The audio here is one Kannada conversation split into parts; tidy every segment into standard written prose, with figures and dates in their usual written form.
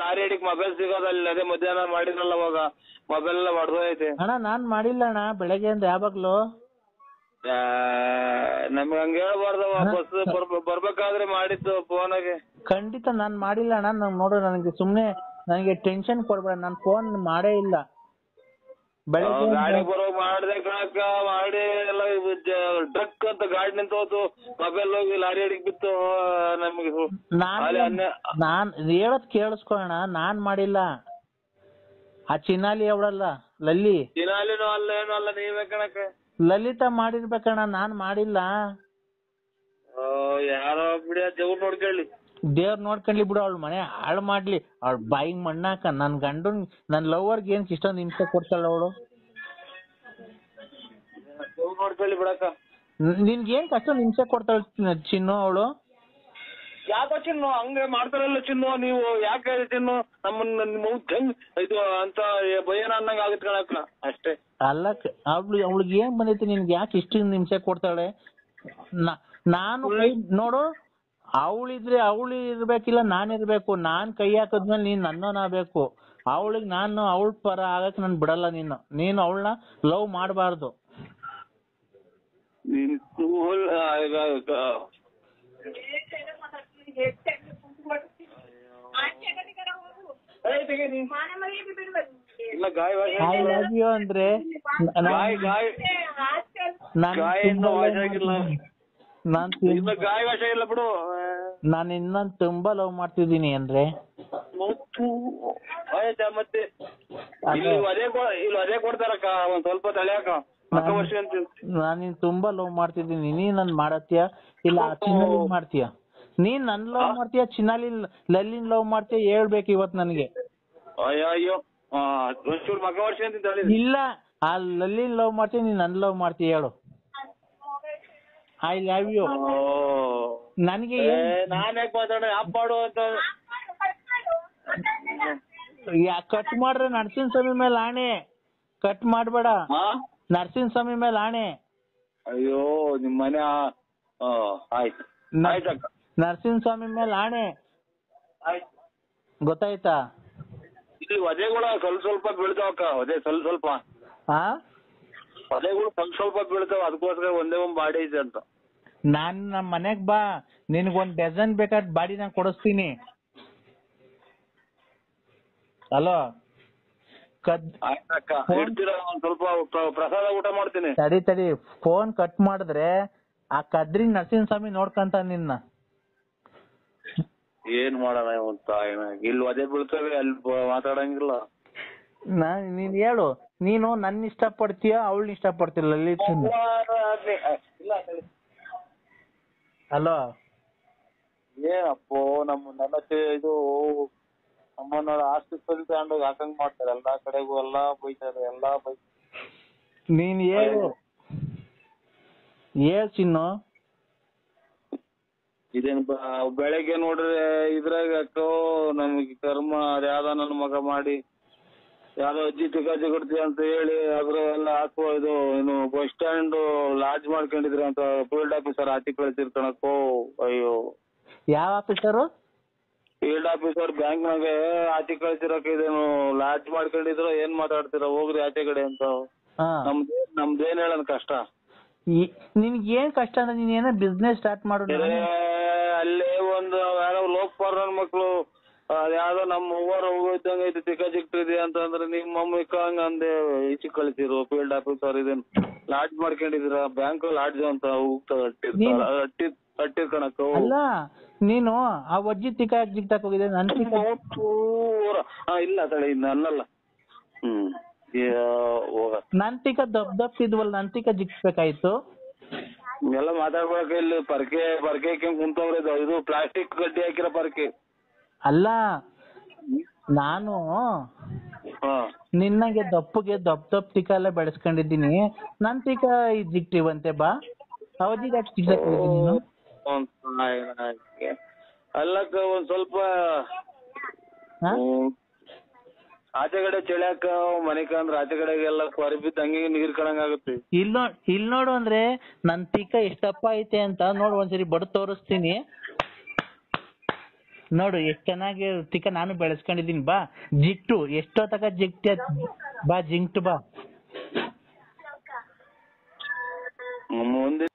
ಲಾರಿ ಹಿಡಿಕ್ ಮೊಬೈಲ್ ಸಿಗೋದಲ್ಲ, ಅದೇ ಮಧ್ಯಾಹ್ನ ಮಾಡಿದ್ರಲ್ಲ ಅವಾಗ ಮೊಬೈಲ್ ಎಲ್ಲ ಹೊಡೆದೋಯ್ತೆ. ಅಣ್ಣ ನಾನ್ ಮಾಡಿಲ್ಲ ಅಣ್ಣ ಬೆಳಗ್ಗೆಯಿಂದ ಯಾವಾಗ್ಲೂ. ನಮ್ಗೆ ಹಂಗ ಹೇಳ್ಬಾರ್ದವ, ಬಸ್ ಬರ್ಬೇಕಾದ್ರೆ ಮಾಡಿದ್ದು ಫೋನಾಗೆ. ಖಂಡಿತ ನಾನ್ ಮಾಡಿಲ್ಲ ಅಣ್ಣ. ನೋಡು ನನಗೆ ಸುಮ್ನೆ ನನಗೆ ಟೆನ್ಷನ್ ಕೊಡ್ಬೇಡ, ನಾನ್ ಫೋನ್ ಮಾಡೇ ಇಲ್ಲ ಬೆಳಗ್ಗೆ. ಗಾಡಿ ಬರೋ ಮಾಡ್ದೆ ಕಣಕ್ಕ, ಮಾಡಿ ಎಲ್ಲ ಡ್ರಕ್ ಅಂತ ಗಾಡಿ ನಿಂತೋತು, ಮೊಬೈಲ್ ಹೋಗಿ ಲಾರಿ ಹಿಡಿಕ್ ಬಿತ್ತು ನಮ್ಗೆ. ನಾನ್ ಹೇಳದ್ ಕೇಳಿಸ್ಕೊಳ್ಳೋಣ, ನಾನ್ ಮಾಡಿಲ್ಲ. ಆ ಚಿನ್ನಾಲಿ ಅವಳಲ್ಲ ಲಲ್ಲಿ, ಚಿನಾಲಿನೂ ಅಲ್ಲ ಏನು ಅಲ್ಲ, ನೀವೇ ಕಣಕ್ಕ. ಲಲಿತಾ ಮಾಡಿರ್ಬೇಕಣ್ಣ, ನಾನ್ ಮಾಡಿಲ್ಲ. ಯಾರೋ ಬಿಡಿ, ದೇವ್ರು ನೋಡ್ಕೊಳ್ಳಿ. ದೇವ್ರ ನೋಡ್ಕೊಂಡ್ಲಿ ಬಿಡು, ಅವಳ ಮನೆ ಹಾಳು ಮಾಡ್ಲಿ, ಅವಳ ಬಾಯಿಗೆ ಮಣ್ಣಾಕ. ನನ್ ಗಂಡನ್ ನನ್ ಲವರ್ಗೆ ಏನ್ ಇಷ್ಟೊಂದು ಹಿಂಸೆ ಕೊಡ್ತಾಳ ಅವಳು. ದೇವ್ರು ನೋಡ್ಕೊಳ್ಳಿ ಬಿಡಕ್ಕ. ನಿನ್ಗೆ ಏನ್ ಅಷ್ಟೊಂದು ಹಿಂಸೆ ಕೊಡ್ತಾಳ ಚಿನ್ನು ಅವಳು? ಯಾಕೋ ಚಿನ್ನು ಹಂಗೆ ಮಾಡ್ತಾರಲ್ಲ ಚಿನ್ನು, ನೀವು ಯಾಕೆ ಚಿನ್ನು ನಮ್ಮನ್ನ ಹೆಂಗ್ ಇದು ಅಂತ ಭಯನ ಅನ್ನಂಗ ಆಗತ್ ಕಣಕ್ಕ ಅಷ್ಟೇ. ಅಲ್ಲ ಅವಳಿಗೆ ಏನ್ ಬಂದೈತಿ, ನಿನ್ಗೆ ಯಾಕೆ ಇಷ್ಟೊಂದು ಹಿಂಸೆ ಕೊಡ್ತಾಳೆ? ನಾನು ನೋಡು, ಅವಳಿದ್ರೆ ಅವಳು ಇರ್ಬೇಕಿಲ್ಲ ನಾನಿರ್ಬೇಕು. ನಾನ್ ಕೈ ಹಾಕದ್ಮೇಲೆ ನೀನ್ ನನ್ನೋನಾಗಬೇಕು. ಅವಳಿಗೆ ನಾನು ಅವಳ ಪರ ಆಗಕ್ ನನ್ ಬಿಡಲ್ಲ. ನೀನು ಅವಳನ್ನ ಲವ್ ಮಾಡಬಾರ್ದು. ಅಂದ್ರೆ ನಾನು ಇನ್ನೊಂದು ತುಂಬಾ ಲವ್ ಮಾಡ್ತಿದ್ದೀನಿ ಅಂದ್ರೆ ಮತ್ತೆ ಅದೇ ಕೊಡ್ತಾರಕ್ಕ ಒಂದ್ ಸ್ವಲ್ಪ ತಲೆಯಾಕ. ನಾನು ತುಂಬಾ ಲವ್ ಮಾಡ್ತಿದ್ದೀನಿ. ನೀನ್ ನನ್ ಮಾಡತ್ತೀಯ ಇಲ್ಲ ಚಿನ್ನಾಲಿ ಮಾಡ್ತೀಯ? ನೀನ್ ನನ್ ಲವ್ ಮಾಡ್ತೀಯ ಚಿನ್ನಾಲಿ ಲಲ್ಲಿನ್ ಲವ್ ಮಾಡ್ತೀಯ? ಹೇಳ್ಬೇಕು ಇವತ್ ನನ್ಗೆ. ಅಯ್ಯೋ ಇಲ್ಲ, ಆ ಲಲ್ಲಿನ್ ಲವ್ ಮಾಡ್ತೀಯ ನೀನ್ ನನ್ ಲವ್ ಮಾಡ್ತೀಯ? ಹೇಳು. I love you. ನನಗೆ ನಾನೇ ಮಾತಾಡೋ ಅಂತ ಕಟ್ ಮಾಡ್ರೆ ನರಸಿಂಹ ಸ್ವಾಮಿ ಮೇಲೆ ಆಣೆ, ಕಟ್ ಮಾಡ್ಬೇಡ. ನರಸಿಂಹ ಸ್ವಾಮಿ ಮೇಲೆ ಆಣೆ. ಅಯ್ಯೋ ನಿಮ್ ಮನೆ ಆಯ್ತು. ನರಸಿಂಹ ಸ್ವಾಮಿ ಮೇಲೆ ಆಣೆ, ಗೊತ್ತಾಯ್ತಾ? ಇಲ್ಲಿ ವಧೆಗಳು ಸ್ವಲ್ಪ ಬೀಳ್ತಾವಕ್ಕ, ವಧೆ ಸ್ವಲ್ಪ ವಧೆಗಳು ಸ್ವಲ್ಪ ಬೀಳ್ತಾವ, ಅದಕ್ಕೋಸ್ಕರ ಒಂದೇ ಒಂದ್ ಬಾಡಿ ಇದೆ ಅಂತ. ನಾನ್ ನಮ್ ಮನೆಗ್ ಬಾ, ನಿನ್ಗೊಂದ್ ಡಜನ್ ಬೇಕಾದ ಬಾಡಿ ನಾನ್ ಕೊಡಿಸ್ತೀನಿ. ಹಲೋ ಸ್ವಲ್ಪ ಪ್ರಸಾದ ಊಟ ಮಾಡ್ತೀನಿ. ತಡಿ ಫೋನ್ ಕಟ್ ಮಾಡಿದ್ರೆ ಆ ಕದ್ರಿ ನರಸಿಂಹ ಸ್ವಾಮಿ ನೋಡ್ಕಂತ ನಿನ್ನ. ಏನ್ ಮಾಡೋಣ ಅಂತ, ಇಲ್ಲಿ ಅದೇ ಬೀಳ್ತವೆ, ಅಲ್ಲಿ ಮಾತಾಡಂಗಿಲ್ಲ. ನೀನ್ ಹೇಳು, ನೀನು ನನ್ನ ಇಷ್ಟ ಪಡ್ತೀಯ ಅವಳನ್ನ ಇಷ್ಟ ಪಡ್ತಿಲ್ಲ? ಹಲೋ ಏನಪ್ಪೋ ನನ್ನ ಇದು ನಮ್ಮನ್ನ ಆಸ್ತಿ ತಗೊಂಡೋಗಿ ಹಾಕಂಗ್ ಮಾಡ್ತಾರೆ, ಎಲ್ಲಾ ಕಡೆಗೂ ಎಲ್ಲಾ ಬೈತಾರೆ, ಎಲ್ಲಾ ನೀನ್ ಹೇಳು ಚಿನ್ನು. ಇದೇನ್ ಬೆಳಗ್ಗೆ ನೋಡ್ರೆ ಇದ್ರಾಗ ಯಾಕೋ ನಮ್ಗೆ ಕರ್ಮ, ಅದ್ಯಾವ್ದೋ ನನ್ನ ಮಗ ಮಾಡಿ ಯಾವ್ದೋ ಅಜ್ಜಿ ತಿಕಾಜಿ ಕೊಡ್ತೀವಿ ಅಂತ ಹೇಳಿ ಅದ್ರ ಎಲ್ಲ ಹಾಕುವ ಇದು ಏನು ಬಸ್ ಸ್ಟ್ಯಾಂಡ್ ಲಾಡ್ಜ್ ಮಾಡ್ಕೊಂಡಿದ್ರು ಅಂತ ಫೀಲ್ಡ್ ಆಫೀಸರ್ ಆಚೆ ಕಳಿಸಿರ್ತಾನಕ್ಕೋ. ಅಯ್ಯೋ ಯಾವ ಆಫೀಸರು? ಫೀಲ್ಡ್ ಆಫೀಸರ್ ಬ್ಯಾಂಕ್ನಾಗ ಆಚೆ ಕಳಿಸಿರಕ್ಕೆ ಇದೇನು ಲಾಡ್ಜ್ ಮಾಡ್ಕೊಂಡಿದ್ರು. ಏನ್ ಮಾತಾಡ್ತೀರ, ಹೋಗ್ರಿ ಆಚೆ ಕಡೆ ಅಂತ. ನಮ್ದೇನ್ ಹೇಳನ್ ಕಷ್ಟ? ನಿನ್ಗೆ ಏನ್ ಕಷ್ಟ ಅಂದ್ರೆ ನೀನ್ ಏನೋ ಬಿಸ್ನೆಸ್ ಸ್ಟಾರ್ಟ್ ಮಾಡು. ಅಲ್ಲೇ ಒಂದು ಯಾರೋ ಲೋಕಪಾಲ್ ನನ್ ಮಕ್ಳು ಯಾವ್ದೋ ನಮ್ಮ ಅವ್ವರ ಹೋಗೋಯ್ತಂಗ ಐತಿ ತಿಕ್ಕಾಜಿಕ್ತಿದೆ ಅಂತಂದ್ರೆ ನಿಮ್ಮ ಮಮ್ಮಿ ಹಂಗ ಅಂದೆ ಈಚೆ ಕಳಿಸಿರು ಫೀಲ್ಡ್ ಆಫೀಸರ್. ಇದೇನು ಲಾಡ್ಜ್ ಮಾಡ್ಕೊಂಡಿದ್ರ? ಬ್ಯಾಂಕ್ ಲಾಡ್ಜ್ ಅಂತ ಅಟ್ಟಿರ್ಕಣಕ್ಕ. ಅಲ್ಲ ನೀನು ಆ ಅಜ್ಜಿ ತಿಕ್ಕ ಜಿಗ್ತಾಕ್ ಹೋಗಿದೆ. ಇಲ್ಲ ತಳಿ ನನ್ನಲ್ಲ. ನಂತಿಕ ದಪ್ಪಿದ್ವಲ್ಲ, ನಂತಿಕ ಜಿಗ್ಸ್ಬೇಕಾಯ್ತು. ಎಲ್ಲ ಮಾತಾಡ್ಬೇಕ. ಇಲ್ಲಿ ಪರ್ಕೆ ಕುಂತವ್ರೆ, ಇದು ಪ್ಲಾಸ್ಟಿಕ್ ಗಡ್ಡಿ ಹಾಕಿರೋ ಪರ್ಕೆ. ಅಲ್ಲ ನಾನು ನಿನ್ನಗೆ ದಪ್ಪಗೆ ದಪ್ಪ ತಿಕ್ಕ ಎಲ್ಲ ಬೆಳೆಸ್ಕೊಂಡಿದ್ದೀನಿ. ನನ್ ತಿಕ್ಕ ಜಿಗ್ಟಿವಂತೆ ಬಾ, ಅವಧಿಗೆ ಯಾಕೆ ಜಿಗ್ದಕ್ ನೀನು? ಅಲ್ಲಕ್ಕ ಒಂದ್ ಸ್ವಲ್ಪ ಆಚೆ ಕಡೆ ಚಳಿಯಾಕ ಮನೆಕ ಅಂದ್ರೆ ಆಚೆ ಕಡೆಗೆಲ್ಲ ಕೊರಬಿದ್ದು ಹಂಗೆ ನೀರ್ ಕಣಂಗ್ ಆಗುತ್ತೆ. ಇಲ್ ನೋಡು ಅಂದ್ರೆ ನನ್ ತಿಕ್ಕ ಎಷ್ಟಪ್ಪ ಐತೆ ಅಂತ ನೋಡು, ಒಂದ್ಸರಿ ಬಡ್ ತೋರಿಸ್ತೀನಿ. ನೋಡು ಎಷ್ಟ್ ಚೆನ್ನಾಗಿ ತಿಕ್ಕ ನಾನು ಬೆಳೆಸ್ಕೊಂಡಿದೀನಿ ಬಾ ಜಿಟ್ಟು ಎಷ್ಟೋ ತಕ ಜಿಕ್ಟ ಬಾ ಜಿಂಕ್ಟ್ ಬಾ ಮುಂದೆ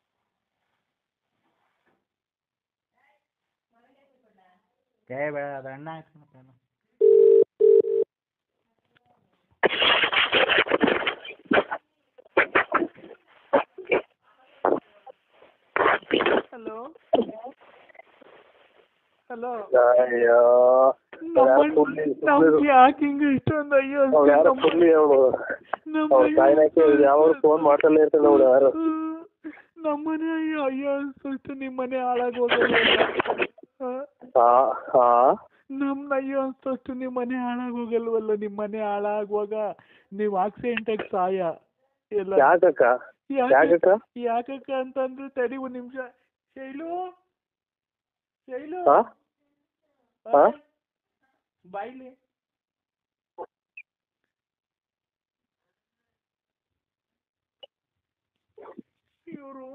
ಬೇಡ ಅದ ಅಣ್ಣ ಹಾಕ್ಸ್ಕೊಳಪ್ಪ. ಹಲೋ ಹಲೋ ಅಯ್ಯೋ ಯಾಕೆ ಹಿಂಗ ಇಷ್ಟೊಂದು ಅಯ್ಯೋ ಯಾವಾಗ ಫೋನ್ ಮಾಡ್ತಾನೆ ಇರ್ತಾನೆ ನೋಡು ಯಾರು ನಮ್ಮನೆ ಅಯ್ಯೋ ಅಯ್ಯೋ ಅನ್ಸುತ್ತೆ ನಿಮ್ ಮನೆ ಹಾಳಾಗೋಗಲ್ಲ ನಮ್ನ ಅಯ್ಯೋ ಅನ್ಸಷ್ಟು ನಿಮ್ ಮನೆ ಹಾಳಾಗೋಗಲ್ವಲ್ಲ ನಿಮ್ ಮನೆ ಹಾಳಾಗುವಾಗ ನೀವ್ ಆಕ್ಸಿಡೆಂಟ್ ಆಗಿ ಸಾಯ ಎಲ್ಲ ಯಾಕಕ್ಕ ಅಂತಂದ್ರೆ ತಡಿ ಒಂದ್ ನಿಮಿಷ ಶೈಲು ಶೈಲು ಬಾಯ್ಲಿ ಇವರು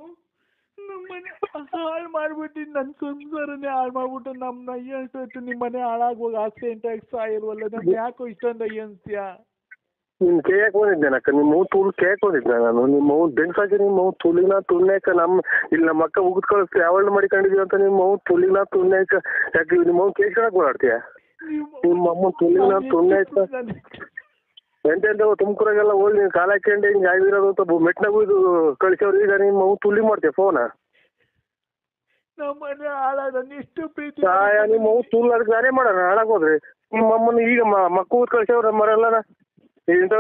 ನಮ್ಮನೆ ಹಾಳು ಮಾಡ್ಬಿಟ್ಟಿದ್ ನನ್ ಸಂಸಾರನೇ ಹಾಳು ಮಾಡ್ಬಿಟ್ಟು ನಮ್ನ ಅಯ್ಯ ಅನ್ಸತ್ತು ನಿಮ್ ಮನೆ ಹಾಳಾಗುವಾಗ ಆಕ್ಸಿಡೆಂಟ್ ಆಗಿ ಸಾಯಿಲ್ವಲ್ಲ ನಮ್ಗೆ ಯಾಕೋ ಇಷ್ಟೊಂದು ಅಯ್ಯ ಅನ್ಸ್ತೀಯ ನಿನ್ ಕೇಕ್ ಬಂದಿದ್ದೇನಕ್ಕ ನಿಮ್ಮ ಮೂ ತುಳು ಕೇಕ್ ಬಂದಿದ್ದೆ ನಾನು ನಿಮ್ಮ ಮೂ ಬೆನ್ಸಾಕಿ ನಿಮ್ಮ ಮೂ ತುಳಿನ ತುಳ್ನೇಕ ಇಲ್ಲಿ ನಮ್ಮ ಅಕ್ಕ ಉಗಿದ್ ಕಳಿಸ್ತೀವಿ ಯಾವಳ್ನ ಮಾಡಿಕೊಂಡಿದೀವಿ ಅಂತ ನಿಮ್ಮ ಮೂ ತುಳಿನ ತುಳ್ನೇಕ ಯಾಕೆ ನಿಮ್ಮ ಮೂ ಕೇಕ್ ಹೇಳಕ್ ಓಡಾಡ್ತೀಯ ನಿಮ್ಮ ಅಮ್ಮ ತುಳಿನ ತುಳ್ನೇಕ ಎಂತೆಂತ ತುಮಕೂರಾಗೆಲ್ಲ ಹೋಗಿ ನೀನು ಕಾಲ ಹಾಕೊಂಡು ಹಿಂಗೆ ಆಗಿರೋದು ಅಂತ ಮೆಟ್ನಾಗೂ ಇದು ಕಳಿಸೋರು ಈಗ ನಿಮ್ಮ ಮೂ ತುಳಿ ಮಾಡ್ತೀಯ ಫೋನ ನಮ್ಮನೆ ಹಾಳಾದ ಎಷ್ಟು ಪ್ರೀತಿ ನಿಮ್ಮ ಮೂ ತುಳು ಅದಕ್ಕೆ ನಾನೇ ಮಾಡೋಣ ಹಾಳಾಗೋದ್ರಿ ನಿಮ್ಮ ಅಮ್ಮನ ಈಗ ಮಕ್ಕಳು ಕಳಿಸೋರು ಮರೆಲ್ಲ ಇಂಥ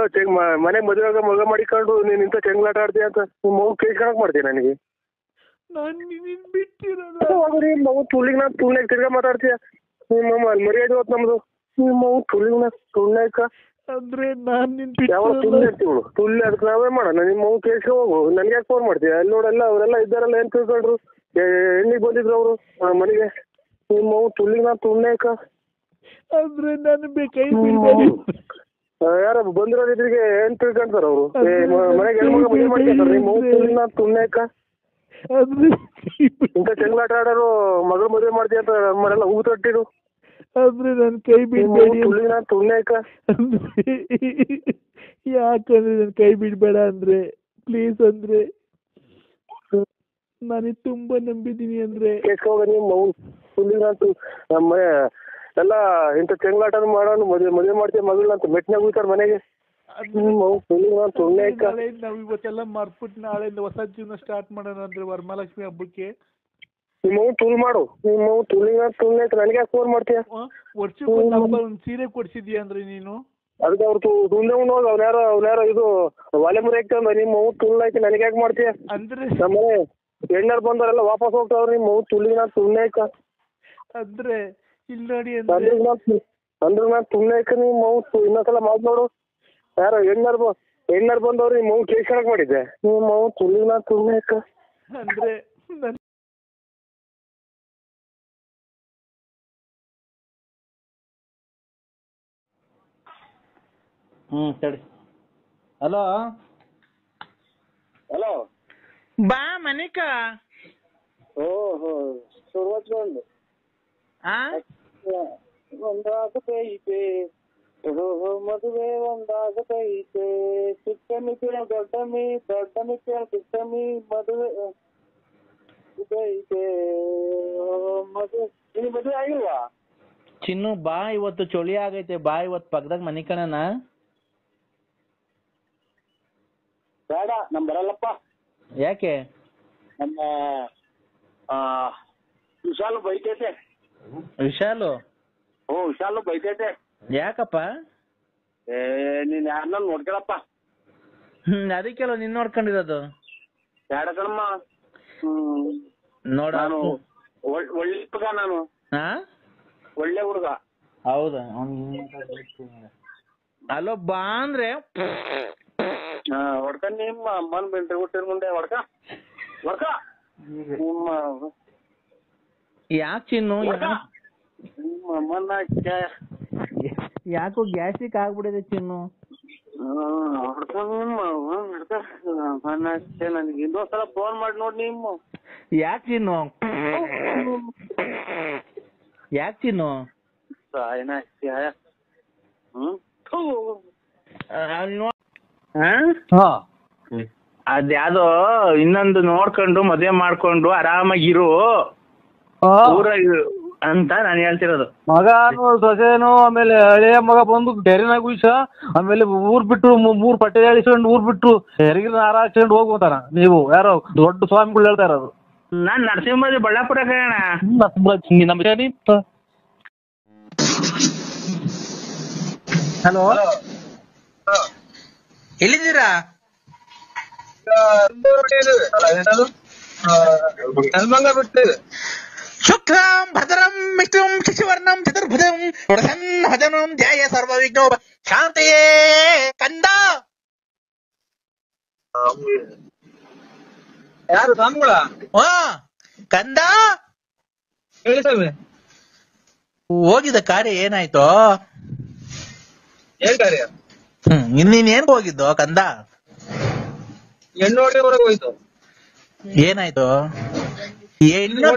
ಮನೆಗೆ ಮದುವೆಯಾಗ ಮಗ ಮಾಡಿಕೊಂಡು ನೀನು ಇಂಥ ಚೆಂಗ್ಲಾಟ ಆಡ್ತೀಯ ಅಂತ ನಿಮ್ಮ ಮಗು ಕೇಳ್ಕೊಳಕ್ ಮಾಡ್ತೀಯ ನನಗೆ ನಿಮ್ಮ ಮಗು ತುಳಿಗೆ ನಾನು ತುಳ್ನಾಗ ತಿರ್ಗಾ ಮಾತಾಡ್ತೀಯ ನಿಮ್ಮ ಮರ್ಯಾದೆ ಹೋದ್ ನಮ್ದು ನಿಮ್ಮ ಮಗು ತುಳಿಗೆ ನಾ ತುಳ್ನಾಕ ಅಂದ್ರೆ ನಾನು ಯಾವ ತುಳ್ಳಿ ಇರ್ತೀವಳು ತುಳ್ಳಿ ಅದಕ್ಕೆ ನಾವೇ ಮಾಡೋಣ ನಿಮ್ಮ ಮಗು ಕೇಳ್ಕೊ ಹೋಗು ನನಗೆ ಯಾಕೆ ಫೋನ್ ಮಾಡ್ತೀಯ ಅಲ್ಲಿ ನೋಡೆಲ್ಲ ಅವರೆಲ್ಲ ಇದ್ದಾರಲ್ಲ ಏನು ತಿಳ್ಕೊಂಡ್ರು ಎಣ್ಣಿಗೆ ಬಂದಿದ್ರು ಅವರು ಮನೆಗೆ ನಿಮ್ಮ ಮಗು ತುಳ್ಳಿಗೆ ನಾ ತುಳ್ನಾಕ ಅಂದ್ರೆ ನಾನು ಕೈ ಯಾರ ಬಂದಿರೋರು ಇದ್ರಿಗೆ ಏನ್ ತಿಳ್ಕೊಂತಾರ ಅವರು ಮನೆಗೆ ಹೆಣ್ಮಗ ಮದುವೆ ಮಾಡ್ಕೊಂತಾರ ನಿಮ್ಮ ತುಳಿನ ತುಳ್ನಾಕ ಇಂಥ ಚೆಂಗ್ಲಾಟ ಆಡೋರು ಮಗಳು ಮದುವೆ ಮಾಡ್ತೀಯ ಅಂತ ನಮ್ಮನೆಲ್ಲ ಹೂ ತೊಟ್ಟಿರು ಅಂದ್ರೆ ನನ್ ಕೈ ಬಿಡ್ಬೇಡಿ ತುಳಿನ ತುಳ್ನಾಕ ಯಾಕಂದ್ರೆ ನನ್ ಕೈ ಬಿಡ್ಬೇಡ ಅಂದ್ರೆ ಪ್ಲೀಸ್ ಅಂದ್ರೆ ನನಗೆ ತುಂಬಾ ನಂಬಿದೀನಿ ಅಂದ್ರೆ ಕೇಳ್ಕೋಗ ನಿಮ್ಮ ತುಳಿನ ನಮ್ಮ ಎಲ್ಲ ಇಂಥ ಚೆಂಗ್ಲಾಟ ಮಾಡೋನು ಮದುವೆ ಮಾಡ್ತೀವಿ ಮಗಳನ್ನ ಅಂತ ಮೆಟ್ನಾಗ ಹೋಗ್ತಾರೆ ಮನೆಗೆ ನಾವ್ ಇವತ್ತೆಲ್ಲ ಮರ್ಬಿಟ್ಟು ನಾಳೆಯಿಂದ ಹೊಸ ಜೀವನ ಸ್ಟಾರ್ಟ್ ಮಾಡೋಣ ಅಂದ್ರೆ ವರಮಹಾಲಕ್ಷ್ಮಿ ಹಬ್ಬಕ್ಕೆ ನಿಮ್ಮ ತುಳು ಮಾಡು ನಿಮ್ಮ ತುಳಿನ ತುಳ್ನಾಕ ನನಗೆ ಯಾಕೆ ಫೋನ್ ಮಾಡ್ತೀಯ ವರ್ಷಕ್ಕೆ ಒಂದ್ ಸೀರೆ ಕೊಡ್ಸಿದ್ಯಾ ಅಂದ್ರೆ ನೀನು ಅದಕ್ಕೆ ಅವ್ರು ತುಳ್ದೆ ಹೋಗಿ ಅವ್ನ್ಯಾರೋ ಇದು ಒಲೆ ಮುರಿ ಹಾಕ್ತಂದ ನಿಮ್ಮ ತುಳ್ನಾಕಿ ನನಗೆ ಯಾಕೆ ಮಾಡ್ತೀಯ ಅಂದ್ರೆ ನಮ್ಮನೆ ಹೆಣ್ಣರು ಬಂದವರೆಲ್ಲ ವಾಪಸ್ ಹೋಗ್ತಾವ್ರಿ ನಿಮ್ಮ ತುಳಿನ ತುಳ್ನಾಕ ಅಂದ್ರೆ ಇಲ್ಲ ನೋಡಿ ಅಂದ್ರೆ ನಾನು ತುಳ್ನಾಕ ನಿಮ್ಮ ಇನ್ನೊಂದ್ಸಲ ಮಾತು ನೋಡು ಯಾರೋ ಹೆಣ್ಣರು ಬಂದವ್ರು ನಿಮ್ಮ ಮಗು ಕೇಳ್ಕೊಳಕ್ ಮಾಡಿದ್ದೆ ನಿಮ್ಮ ಮಗು ತುಳಿನ ತುಳ್ನಾಕ ಅಂದ್ರೆ ಸರಿ ಹಲೋ ಹಲೋ ಬಾ ಮನಿಕ ಓಹೋ ಶುರುವಾತ್ಕೊಂಡು ಒಂದಾಗತೈತೆ ಓಹೋ ಮದುವೆ ಒಂದಾಗತೈತೆ ಚಿಕ್ಕಮ್ಮಿ ಕೇಳ ದೊಡ್ಡಮ್ಮಿ ದೊಡ್ಡಮ್ಮಿ ಕೇಳ ಚಿಕ್ಕಮ್ಮಿ ಮದುವೆ ಐತೆ ಮದುವೆ ನಿನ್ ಮದುವೆ ಆಗಿಲ್ವಾ ಚಿನ್ನು ಬಾ ಇವತ್ತು ಚಳಿ ಆಗೈತೆ ಬಾ ಇವತ್ತು ಪಕ್ಕದಾಗ ಮನಿ ಕಣನ ಬೇಡ ನಮ್ ಬರಲ್ಲಪ್ಪ ಯಾಕೆ ನಮ್ಮ ವಿಶಾಲು ಬೈತೈತೆ ವಿಶಾಲು ವಿಶಾಲು ಬೈತೈತೆ ಯಾಕಪ್ಪ ನೀನ್ ಯಾರನ್ನ ನೋಡ್ಕೊಳಪ್ಪ ಅದಕ್ಕೆಲ್ಲ ನಿನ್ ನೋಡ್ಕೊಂಡಿರೋದು ಬೇಡ ಕಣಮ್ಮ ನೋಡ ನಾನು ಒಳ್ಳೆ ಹುಡುಗ ನಾನು ಒಳ್ಳೆ ಹುಡುಗ ಹೌದಾ ಅಲೋ ಬಾ ಅಂದ್ರೆ ಹೊಡ್ಕ ನಿಮ್ಮ ಅಮ್ಮನ ಬೆಂಟ್ರಿ ಹುಟ್ಟಿರ ಮುಂದೆ ಹೊಡ್ಕ ನಿಮ್ಮ ಯಾಕೆ ಚಿನ್ನು ನಿಮ್ಮ ಅಮ್ಮನ ಯಾಕೋ ಗ್ಯಾಸ್ಟ್ರಿಕ್ ಆಗ್ಬಿಡಿದೆ ಚಿನ್ನು ಹೊಡ್ಕ ನಿಮ್ಮ ಹಿಡ್ಕ ನನಗೆ ಇನ್ನೊಂದ್ಸಲ ಫೋನ್ ಮಾಡಿ ನೋಡಿ ನಿಮ್ಮ ಯಾಕೆ ಚಿನ್ನು ಯಾಕೆ ಚಿನ್ನು? ಅದ್ಯಾವ್ದೋ ಇನ್ನೊಂದು ನೋಡ್ಕೊಂಡು ಮದ್ವೆ ಮಾಡ್ಕೊಂಡು ಆರಾಮಾಗಿರು ಊರಾಗ ಅಂತ ನಾನು ಹೇಳ್ತಿರೋದು. ಮಗನು ಸೊಸೆನು ಆಮೇಲೆ ಹಳೆಯ ಮಗ ಬಂದು ಡೈರಿನಾಗ ಉಯ್ಸ, ಆಮೇಲೆ ಊರ್ ಬಿಟ್ಟು ಮೂರ್ ಪಟ್ಟೆ ಹೇಳಿಸ್ಕೊಂಡು ಊರ್ ಬಿಟ್ಟು ಹೆರಿಗಿನ ಹಾರ ಹಾಕ್ಸ್ಕೊಂಡು ಹೋಗ್ಬೋತಾರ. ನೀವು ಯಾರೋ ದೊಡ್ಡ ಸ್ವಾಮಿಗಳು ಹೇಳ್ತಾ ಇರೋದು. ನಾನ್ ನರಸಿಂಹರಾಜ ಬಳ್ಳಾಪುರ ಕಣ. ಹಲೋ, ಎಲ್ಲಿದ್ದೀರಾ? ಶುಕ್ಲಾಂ ಭದ್ರಂ ವಿಷ್ಣುಂ ಶಶಿವರ್ಣಂ ಚತುರ್ಭುಜಂ ಪ್ರಸನ್ನವದನಂ ಧ್ಯಾಯ ಸರ್ವವಿಘ್ನೋ ಶಾಂತಯೇ. ಕಂದ ಯಾರು ಸ್ವಾಮಿಗಳ? ಕಂದ ಹೇಳಿ ಸ್ವಾಮಿ. ಹೋಗಿದ್ದ ಕಾರ್ಯ ಏನಾಯ್ತು? ಏನ್ ಕಾರ್ಯ? ಇನ್ನೀನ್ ಏನ್ ಹೋಗಿದ್ದು ಕಂದ? ಹೆಣ್ಣು ಹೊಡೆಯವರೆಗೆ ಹೋಯ್ತು. ಏನಾಯ್ತು? ಹೆಣ್ಣು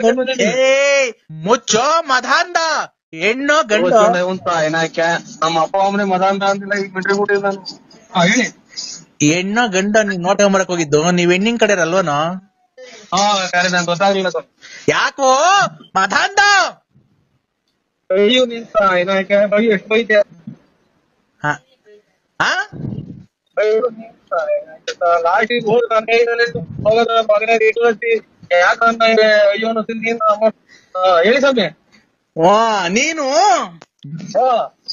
ಮುಚ್ಚೋ ಮಧಾಂಧ, ಹೆಣ್ಣು ಗಂಡು ಏನಾಕೆ ನಮ್ಮ ಅಪ್ಪ ಅಮ್ಮನೆ ಮದಾಂತ ಅಂತಿಲ್ಲ, ಈಗ ಮಿಟ್ರಿ ಕೊಟ್ಟಿದ್ದ ನಾನು. ಹೇಳಿ. ಹೆಣ್ಣು ಗಂಡು ನೀವ್ ನೋಡ್ಕೊಂಬರಕ್ ಹೋಗಿದ್ದು, ನೀವ್ ಹೆಣ್ಣಿನ ಕಡೆ ಅಲ್ವನೋ? ಹಾ ಸರಿ, ನಂಗೆ ಗೊತ್ತಾಗ್ಲಿಲ್ಲ ಸರ್. ಯಾಕೋ ಮಧಾಂಧ? ಅಯ್ಯೋ ನಿಂತ ಏನಾಕೆ ಎಷ್ಟು ಬೈತೆ. ಲಾಸ್ಟಿಗೆ ಹೋದ ಹೋಗೋದ ಮಗನ ಇಟ್ಟು ಯಾಕಂತ ಅಯ್ಯೋ ಹೇಳಿ ಸ್ವಾಮಿ. ನೀನು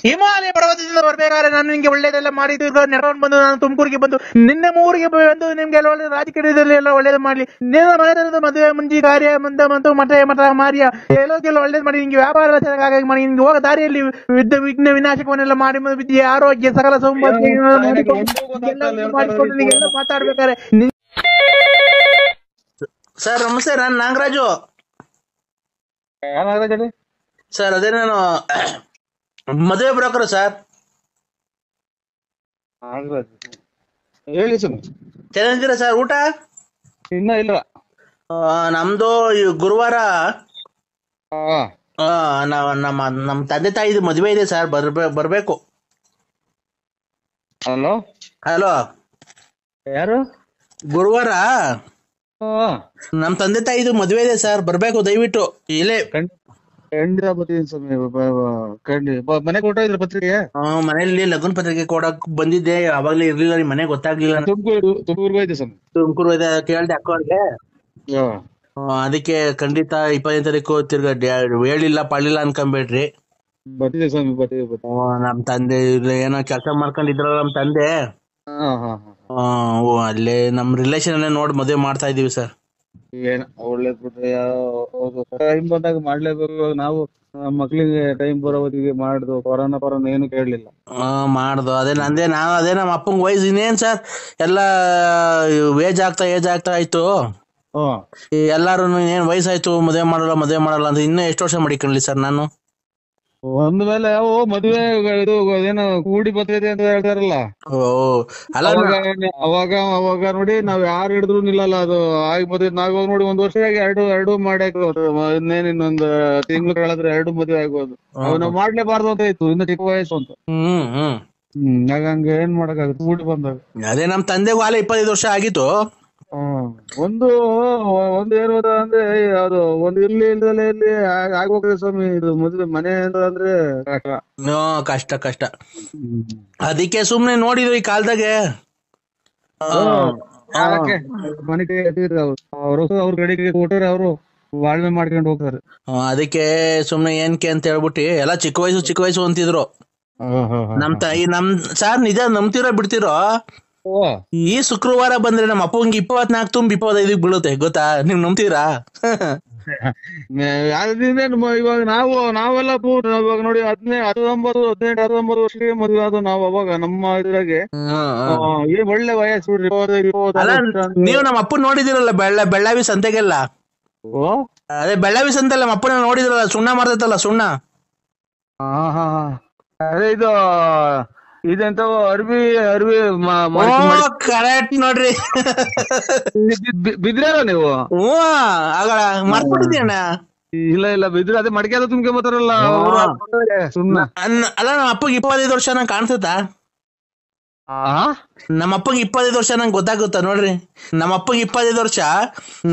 ಹಿಮಾಲಯ ಪರ್ವತದಿಂದ ಬರ್ಬೇಕಾದ್ರೆ ನಾನು ನಿಮ್ಗೆ ಒಳ್ಳೇದೆಲ್ಲ ಮಾಡಿದ್ದು ನೆರವನ್ನು ಬಂದು ನಾನು ತುಮಕೂರಿಗೆ ಬಂದು ನಿನ್ನೆ ಊರಿಗೆ ಬಂದು ನಿಮ್ಗೆ ಎಲ್ಲ ಒಳ್ಳೆ ರಾಜಕೀಯದಲ್ಲಿ ಎಲ್ಲ ಒಳ್ಳೇದು ಮಾಡ್ಲಿ, ನಿನ್ನ ಮನೆ ಮದುವೆ ಮುಂಜಿ ಕಾರ್ಯ ಮತ್ತು ಮಠ ಮಾರ್ಯ ಎಲ್ಲೋದೆಲ್ಲ ಒಳ್ಳೇದು ಮಾಡಿ, ನಿಂಗೆ ವ್ಯಾಪಾರ ಹಾಗಾಗಿ ಮಾಡಿ, ನಿಮ್ಗೆ ಹೋಗೋ ದಾರಿಯಲ್ಲಿ ವಿಘ್ನ ವಿನಾಶಕವನ್ನೆಲ್ಲ ಮಾಡಿ ವಿದ್ಯೆ ಆರೋಗ್ಯ ಸಕಲ ಸೌಭಾಗ್ಯ ಮಾಡಿಕೊಂಡು ನೀವೆಲ್ಲ ಮಾತಾಡ್ಬೇಕಾರೆ. ಸರ್ ನಮಸ್ತೆ, ನಾನು ನಾಗರಾಜು ಸರ್. ಅದೇ ನಾನು ಮದುವೆ ಬ್ರೋಕರ್ ಸರ್. ಹೇಳಿ ಸ್ವಾಮಿ. ಚೆನ್ನಾಗಿದ್ದೀರಾ ಸರ್? ಊಟ ಇನ್ನ ಇಲ್ಲ. ನಮ್ದು ಗುರುವಾರ ನಮ್ಮ ತಂದೆ ತಾಯಿದು ಮದುವೆ ಇದೆ ಸರ್, ಬರ್ಬೇಕು. ಹಲೋ ಹಲೋ, ಯಾರು? ಗುರುವಾರ ನಮ್ ತಂದೆ ತಾಯಿದು ಮದುವೆ ಇದೆ ಸರ್, ಬರ್ಬೇಕು ದಯವಿಟ್ಟು. ಇಲ್ಲೇ ಖಂಡಿತ ಬರ್ತೀನಿ ಸ್ವಾಮಿ. ಮನೆ ಕೊಟ್ಟ ಇದ್ರ ಪತ್ರಿಕೆ? ಮನೆಯಲ್ಲಿ ಲಗ್ನ ಪತ್ರಿಕೆ ಕೊಡಕ್ ಬಂದಿದ್ದೆ, ಅವಾಗ್ಲೇ ಇರ್ಲಿಲ್ಲ, ನಿಮ್ ಮನೆ ಗೊತ್ತಾಗ್ಲಿಲ್ಲ. ತುಮಕೂರು ಹೋಯ್ತು ಸ್ವಾಮಿ. ತುಮಕೂರು ಕೇಳ್ದೆ ಅಕ್ಕವ್ರಿಗೆ, ಅದಕ್ಕೆ ಖಂಡಿತ 25ನೇ ತಾರೀಕು ತಿರ್ಗಾ ಹೇಳಿಲ್ಲ ಪಾಳಿಲ್ಲ ಅನ್ಕೊಂಬೇಡ್ರಿ. ಬರ್ತಿದೆ ಸ್ವಾಮಿ, ಬರ್ತಿದೆ. ನಮ್ ತಂದೆ ಏನೋ ಕೆಲಸ ಮಾಡ್ಕೊಂಡಿದ್ರಲ್ಲ ನಮ್ ತಂದೆ, ಅಲ್ಲೇ ನಮ್ ರಿಲೇಷನ್ ಅಲ್ಲೇ ನೋಡಿ ಮದುವೆ ಮಾಡ್ತಾ ಇದೀವಿ ಸರ್. ಏನ ಒಳ್ಳೇದ್ ಬಿಟ್ರೆ, ಟೈಮ್ ಬಂದಾಗ ಮಾಡ್ಲೇಬೇಕು. ನಾವು ನಮ್ಮ ಮಕ್ಳಿಗೆ ಟೈಮ್ ಬರೋ ಹೊತ್ತಿಗೆ ಮಾಡ್ದು, ಕೊರೋನಾ ಏನು ಕೇಳಲಿಲ್ಲ ಮಾಡ್ದು. ಅದೇ ಅದೇ ನಮ್ಮ ಅಪ್ಪಂಗ್ ವಯಸ್ಸು ಇನ್ನೇನ್ ಸರ್, ಎಲ್ಲಾ ಏಜ್ ಆಗ್ತಾ ಆಯ್ತು. ಎಲ್ಲಾರು ಏನ್ ವಯಸ್ಸಾಯ್ತು ಮದುವೆ ಮಾಡಲ್ಲ ಅಂತ ಇನ್ನೂ ಎಷ್ಟು ವರ್ಷ ಮಾಡಿಕೊಳ್ಳಿ ಸರ್ ನಾನು. ಒಂದ್ ಮೇಲೆ ಮದುವೆ ಇದು ಏನೋ ಕೂಡಿ ಬರ್ತೈತೆ ಅಂತ ಹೇಳ್ತಾರಲ್ಲ, ಅವಾಗ ನೋಡಿ ನಾವ್ ಯಾರು ಹಿಡಿದ್ರು ನಿಲ್ಲಲ್ಲ. ಅದು ಆಗಿ ಮದುವೆ ನಾವ್ ನೋಡಿ ಒಂದ್ ವರ್ಷ ಎರಡು ಮಾಡಿ ಇನ್ನೇನ್ ಇನ್ನೊಂದ್ ತಿಂಗಳು ಕಳೆದ್ರೆ 2 ಮದುವೆ ಆಗ್ಬೋದು. ನಾವ್ ಮಾಡ್ಲೇಬಾರ್ದು ಅಂತ ಇತ್ತು, ಇನ್ನು ಚಿಕ್ಕ ವಯಸ್ಸು ಅಂತ. ಹಂಗ ಏನ್ ಮಾಡಕ್ಕಾಗುತ್ತೆ ಕೂಡಿ ಬಂದಾಗ. ಅದೇ ನಮ್ ತಂದೆಗೂ ಆಲೆ 25 ವರ್ಷ ಆಗಿತ್ತು. ಒಂದು ಏನ್ ಅಂದ್ರೆ ಅದು ಒಂದು ಇಲ್ದಲೆ ಇಲ್ಲಿ ಆಗೋಗ್ತದೆ ಸ್ವಾಮಿ. ಇದು ಮದುವೆ ಮನೆ ಅಂದ್ರೆ ಕಷ್ಟ. ಅದಕ್ಕೆ ಸುಮ್ನೆ ನೋಡಿದ್ವಿ ಈ ಕಾಲದಾಗೆ ಮನೆ ಅವ್ರ ಕಡೆಗೆ ಕೊಟ್ಟರೆ ಅವರು ಬಾಳ್ವೆ ಮಾಡ್ಕೊಂಡು ಹೋಗ್ತಾರೆ. ಅದಕ್ಕೆ ಸುಮ್ನೆ ಏನ್ಕೆ ಅಂತ ಹೇಳ್ಬಿಟ್ಟು ಎಲ್ಲ ಚಿಕ್ಕ ವಯಸ್ಸು ಅಂತಿದ್ರು. ನಮ್ ಸಾರ್ ನಿಜ ನಂಬ್ತಿರೋ ಬಿಡ್ತಿರೋ, ಈ ಶುಕ್ರವಾರ ಬಂದ್ರೆ ನಮ್ಮ ಅಪ್ಪಂಗೆ 24 ತುಂಬ 25 ಬೀಳುತ್ತೆ ಗೊತ್ತಾ? ನೀವ್ ನಂಬ್ತೀರಾ? ಇವಾಗ ನಾವೆಲ್ಲ ಇವಾಗ ನೋಡಿ 19 ವರ್ಷಕ್ಕೆ ಮದುವೆ ಆದ ನಾವು. ಅವಾಗ ನಮ್ಮ ಇದ್ರಾಗೆ ಒಳ್ಳೆ ವಯಸ್ಸು. ನೀವು ನಮ್ಮ ಅಪ್ಪನ್ ನೋಡಿದಿರಲ್ಲ ಬೆಳ್ಳಾವಿ ಸಂತೆಗೆಲ್ಲ? ಅದೇ ಬೆಳ್ಳಾವಿ ಸಂತೆಲ್ಲ ನಮ್ಮ ಅಪ್ಪನ ನೋಡಿದ್ರಲ್ಲ, ಸುಣ್ಣ ಮಾಡ್ತೈತಲ್ಲ ಸುಣ್ಣ. ಅದೇ ಇದು ಇದೆಂತ ಅರ್ವಿ ಕರೆಕ್ಟ್ ನೋಡ್ರಿ. ಬಿದ್ರಾರ ನೀವು? ಮರ್ತ್ಬಿಟ್ಟಿದ್ಯಣ್ಣ. ಇಲ್ಲ ಬಿದ್ರೆ ಅದೇ ಮಡಿಕೆ ಅದು ತುಂಬ್ಕೆ ಬರ್ತಾರಲ್ಲ ಸುಮ್ನೆ. ಅಲ್ಲ ನಮ್ಮ ಅಪ್ಪಗೆ 25 ವರ್ಷ ನಂಗೆ ಕಾಣಿಸುತ್ತಾ? ನಮ್ಮ ಅಪ್ಪಗೆ 25 ವರ್ಷ ನಂಗೆ ಗೊತ್ತಾಗುತ್ತಾ ನೋಡ್ರಿ. ನಮ್ಮ ಅಪ್ಪಗೆ 25 ವರ್ಷ,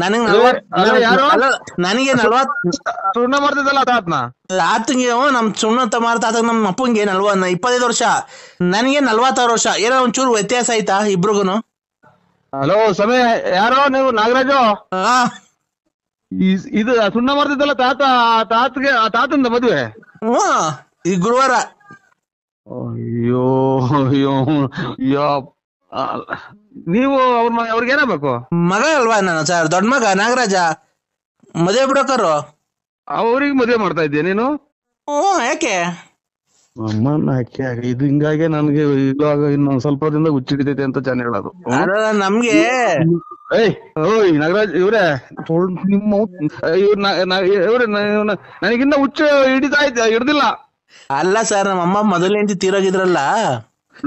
ನನಗೆ 40, ನನಗೆ 40. ಸುಣ್ಣ ಮಾಡ್ತಿದ್ದಲ್ಲ ತಾತನ ಆತಂಗೆ ನಮ್ ಸುಣ್ಣ ಮಾರ್ತ ನಮ್ಮ ಅಪ್ಪಂಗೆ 25 ವರ್ಷ, ನನಗೆ 46 ವರ್ಷ. ಏನೋ ಒಂಚೂರು ವ್ಯತ್ಯಾಸ ಆಯ್ತಾ ಇಬ್ರಿಗೂನು? ಹಲೋ ಸಮಯ, ಯಾರೋ ನೀವು? ನಾಗರಾಜು, ಇದು ಸುಣ್ಣ ಮಾಡ್ತಿದ್ದಲ್ಲ ತಾತಂದ ಮದುವೆ ಈ ಗುರುವಾರ. ಅಯ್ಯೋ ನೀವು ಅವ್ರಿಗೆ ಏನಾಗಬೇಕು? ಮಗ ಅಲ್ವಾ ನಾನು ಸರ್, ದೊಡ್ಡ ಮಗ ನಾಗರಾಜ, ಮದುವೆ ಬಿಡೋಕರು. ಅವ್ರಿಗೆ ಮದುವೆ ಮಾಡ್ತಾ ಇದ್ದೀಯ ನೀನು? ಯಾಕೆ ಅಮ್ಮನ ಯಾಕೆ ಇದು ಹಿಂಗಾಗಿ ನನ್ಗೆ ಇವಾಗ ಇನ್ನೊಂದ್ ಸ್ವಲ್ಪ ದಿನದಾಗ ಹುಚ್ಚಿಡಿತೈತೆ ಅಂತ ಜನ ಹೇಳೋದು. ನಮ್ಗೆ ಓಯ್ ನಾಗರಾಜ್ ಇವ್ರೆ, ನಿಮ್ಮ ಇವ್ರೆ ನನಗಿನ್ನ ಹುಚ್ಚ ಹಿಡ್ದಿಲ್ಲ. ಅಲ್ಲ ಸರ್, ನಮ್ಮಮ್ಮ ಮೊದಲನೇ ಹೆಂಡತಿ ತೀರೋಗಿದ್ರಲ್ಲ.